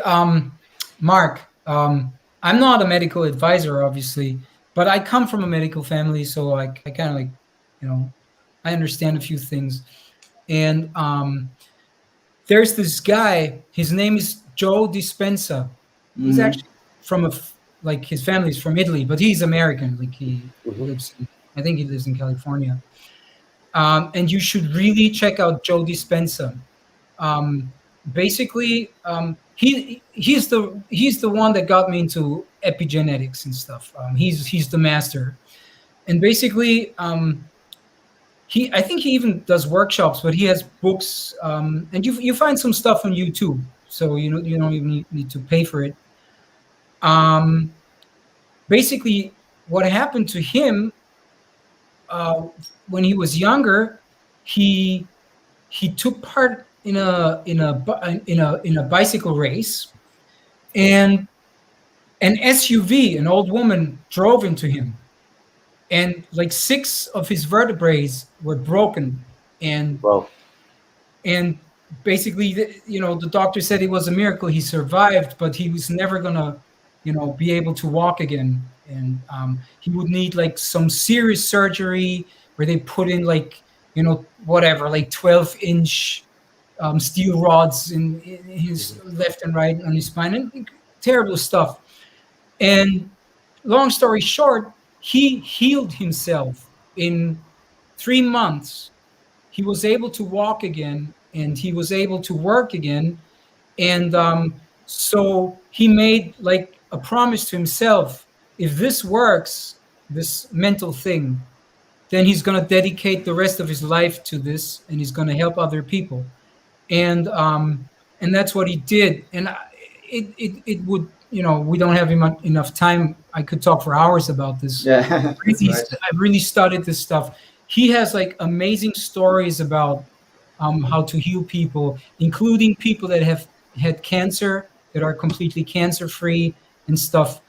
B: Mark, I'm not a medical advisor, obviously, but I come from a medical family, so I kind of like, I understand a few things. And there's this guy. His name is Joe Dispenza. He's
A: hmm
B: actually from like his family is from Italy, but he's American. Like he
D: Mhm.
B: lives, I think he lives in California. And you should really check out Joe Dispenza. Basically, he's the one that got me into epigenetics and stuff. He's the master, and basically, I think he even does workshops, but he has books, and you find some stuff on YouTube, so you don't even need to pay for it. Um, Basically, what happened to him when he was younger, he he took part in a bicycle race, and an SUV, an old woman, drove into him, and like 6 of his vertebrae were broken, and
D: Wow.
B: and basically, the doctor said it was a miracle he survived, but he was never gonna, be able to walk again, and he would need like some serious surgery where they put in like, whatever, like 12-inch steel rods in his left and right on his spine, and terrible stuff. And long story short, he healed himself in 3 months. He was able to walk again, and he was able to work again. And so he made like a promise to himself: if this works, this mental thing, then he's going to dedicate the rest of his life to this, and he's going to help other people. And that's what he did. And it would, we don't have enough time. I could talk for hours about this.
A: Yeah, that's right.
B: I really studied this stuff. He has like amazing stories about how to heal people, including people that have had cancer, that are completely cancer free and stuff.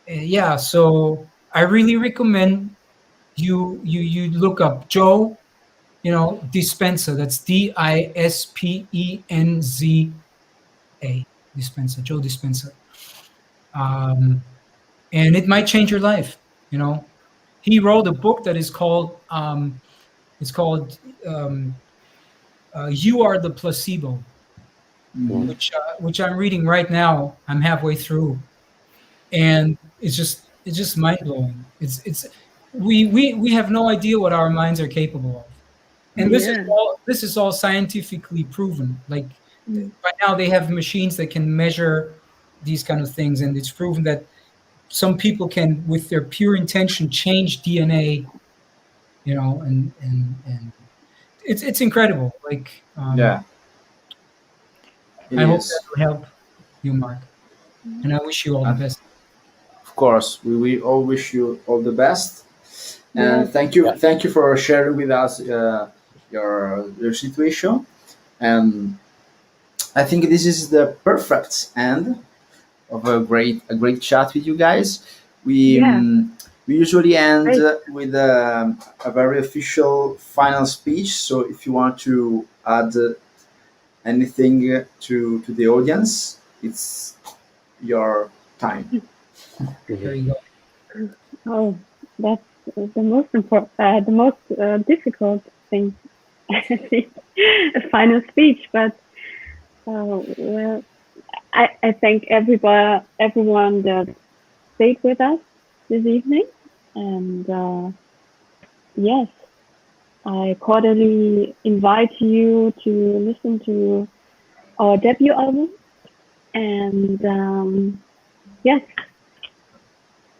B: Yeah, so I really recommend you look up Joe, Dispenza. That's Dispenza. Dispenza, Joe Dispenza. And it might change your life. He wrote a book that is called "You Are the Placebo,"
A: Mhm.
B: which I'm reading right now. I'm halfway through, and it's just mind blowing. We have no idea what our minds are capable of, and
C: Yeah.
B: this is all scientifically proven. Like
C: Mm.
B: right now, they have machines that can measure these kind of things, and it's proven that some people can, with their pure intention, change DNA. And it's incredible. Like
A: Yeah, it
B: I hope
A: is.
B: that will help you, Mark, and I wish you all the
A: And
B: best.
A: of course, we all wish you all the best. And
C: Yes.
D: Yeah.
A: thank you for sharing with us your situation. And I think this is the perfect end of a great chat with you guys. We
C: Yeah.
A: we usually end
C: Great.
A: with a very official final speech. So if you want to add anything to the audience, it's your time.
B: There
D: Mhm.
B: you go.
C: Oh, that's the most important, the most difficult thing. I think a final speech, but well, I thank everyone that stayed with us this evening, and yes, I cordially invite you to listen to our debut album, and yes,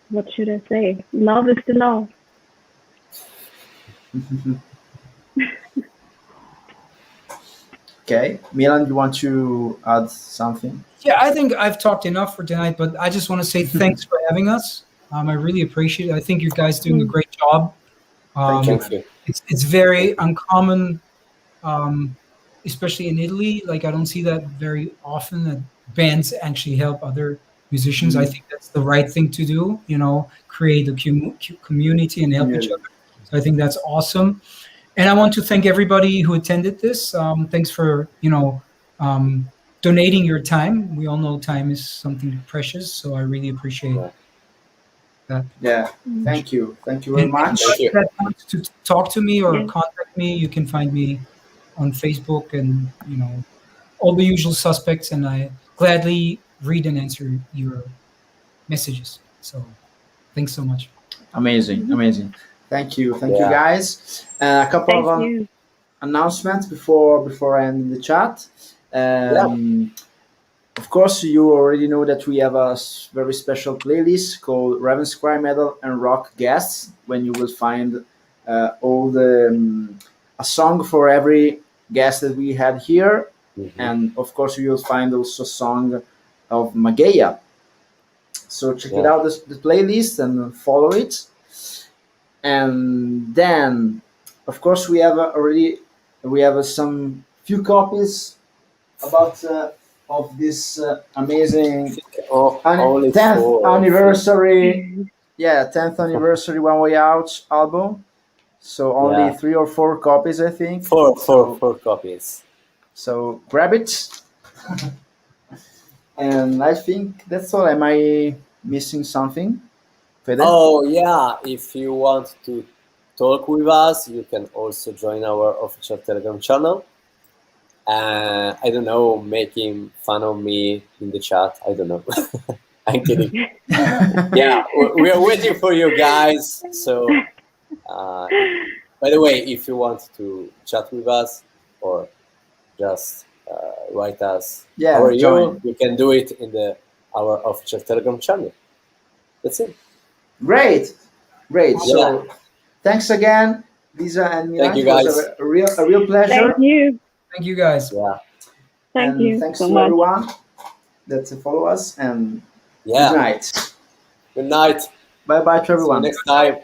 C: what should I say? Love is the law.
A: Okay, Milan, you want to add something?
B: Yeah, I think I've talked enough for tonight, but I just want to say thanks for having us. I really appreciate it. I think you guys doing a
C: Mm.
B: great job.
A: Thank you,
B: Um,
D: Thank
A: man.
D: you.
B: it's very uncommon, um, especially in Italy. Like I don't see that very often, that bands actually help other musicians. I
A: Mhm.
B: think that's the right thing to do. Create a community and help each
A: Community.
B: other. So I think that's awesome. And I want to thank everybody who attended this. Thanks for um, donating your time. We all know time is something precious, so I really appreciate
D: Yeah.
B: that.
A: Yeah,
C: Mm.
A: thank you very
B: And
A: much.
D: Thank
B: anybody
D: you.
B: that wants to talk to me or
C: Yes.
B: contact me, you can find me on Facebook and all the usual suspects. And I gladly read and answer your messages. So thanks so much.
A: Amazing, amazing. Thank you,
D: Yeah.
A: guys. A couple
C: Thank
A: of
C: you.
A: announcements before I end the chat.
D: Yeah.
A: Of course, you already know that we have a very special playlist called Ravenscry Metal and Rock Guests, when you will find all the a song for every guest that we had here,
D: Mhm.
A: and of course, you will find also a song of MAGEIA. So check it
D: Yeah.
A: out, the playlist, and follow it. And then, of course, we have some few copies about of this amazing
D: Only
A: 10th
D: four.
A: anniversary, yeah, 10th anniversary One Way Out album. So only
D: Yeah.
A: 3 or 4 copies, I think.
D: Four copies.
A: So grab it. And I think that's all. Am I missing something, Fede?
D: Oh yeah, if you want to talk with us, you can also join our official Telegram channel. I don't know, making fun of me in the chat. I don't know. I'm kidding. Yeah, we are waiting for you guys. So, by the way, if you want to chat with us or just write us, how
A: Yeah,
D: are you?
A: join.
D: You can do it in our official Telegram channel. That's it.
A: Great, great.
D: Yeah.
A: So thanks again, Lisa and
D: Thank
A: Milan.
D: you,
A: It was
D: guys.
A: a real pleasure.
C: Thank you.
B: Thank you guys.
D: Yeah.
C: Thank
A: And
C: you
A: thanks
C: so
A: to
C: much.
A: everyone that follow us. And good
D: Yeah.
A: night.
D: Good night.
A: Bye bye to
D: See you
A: everyone.
D: next time.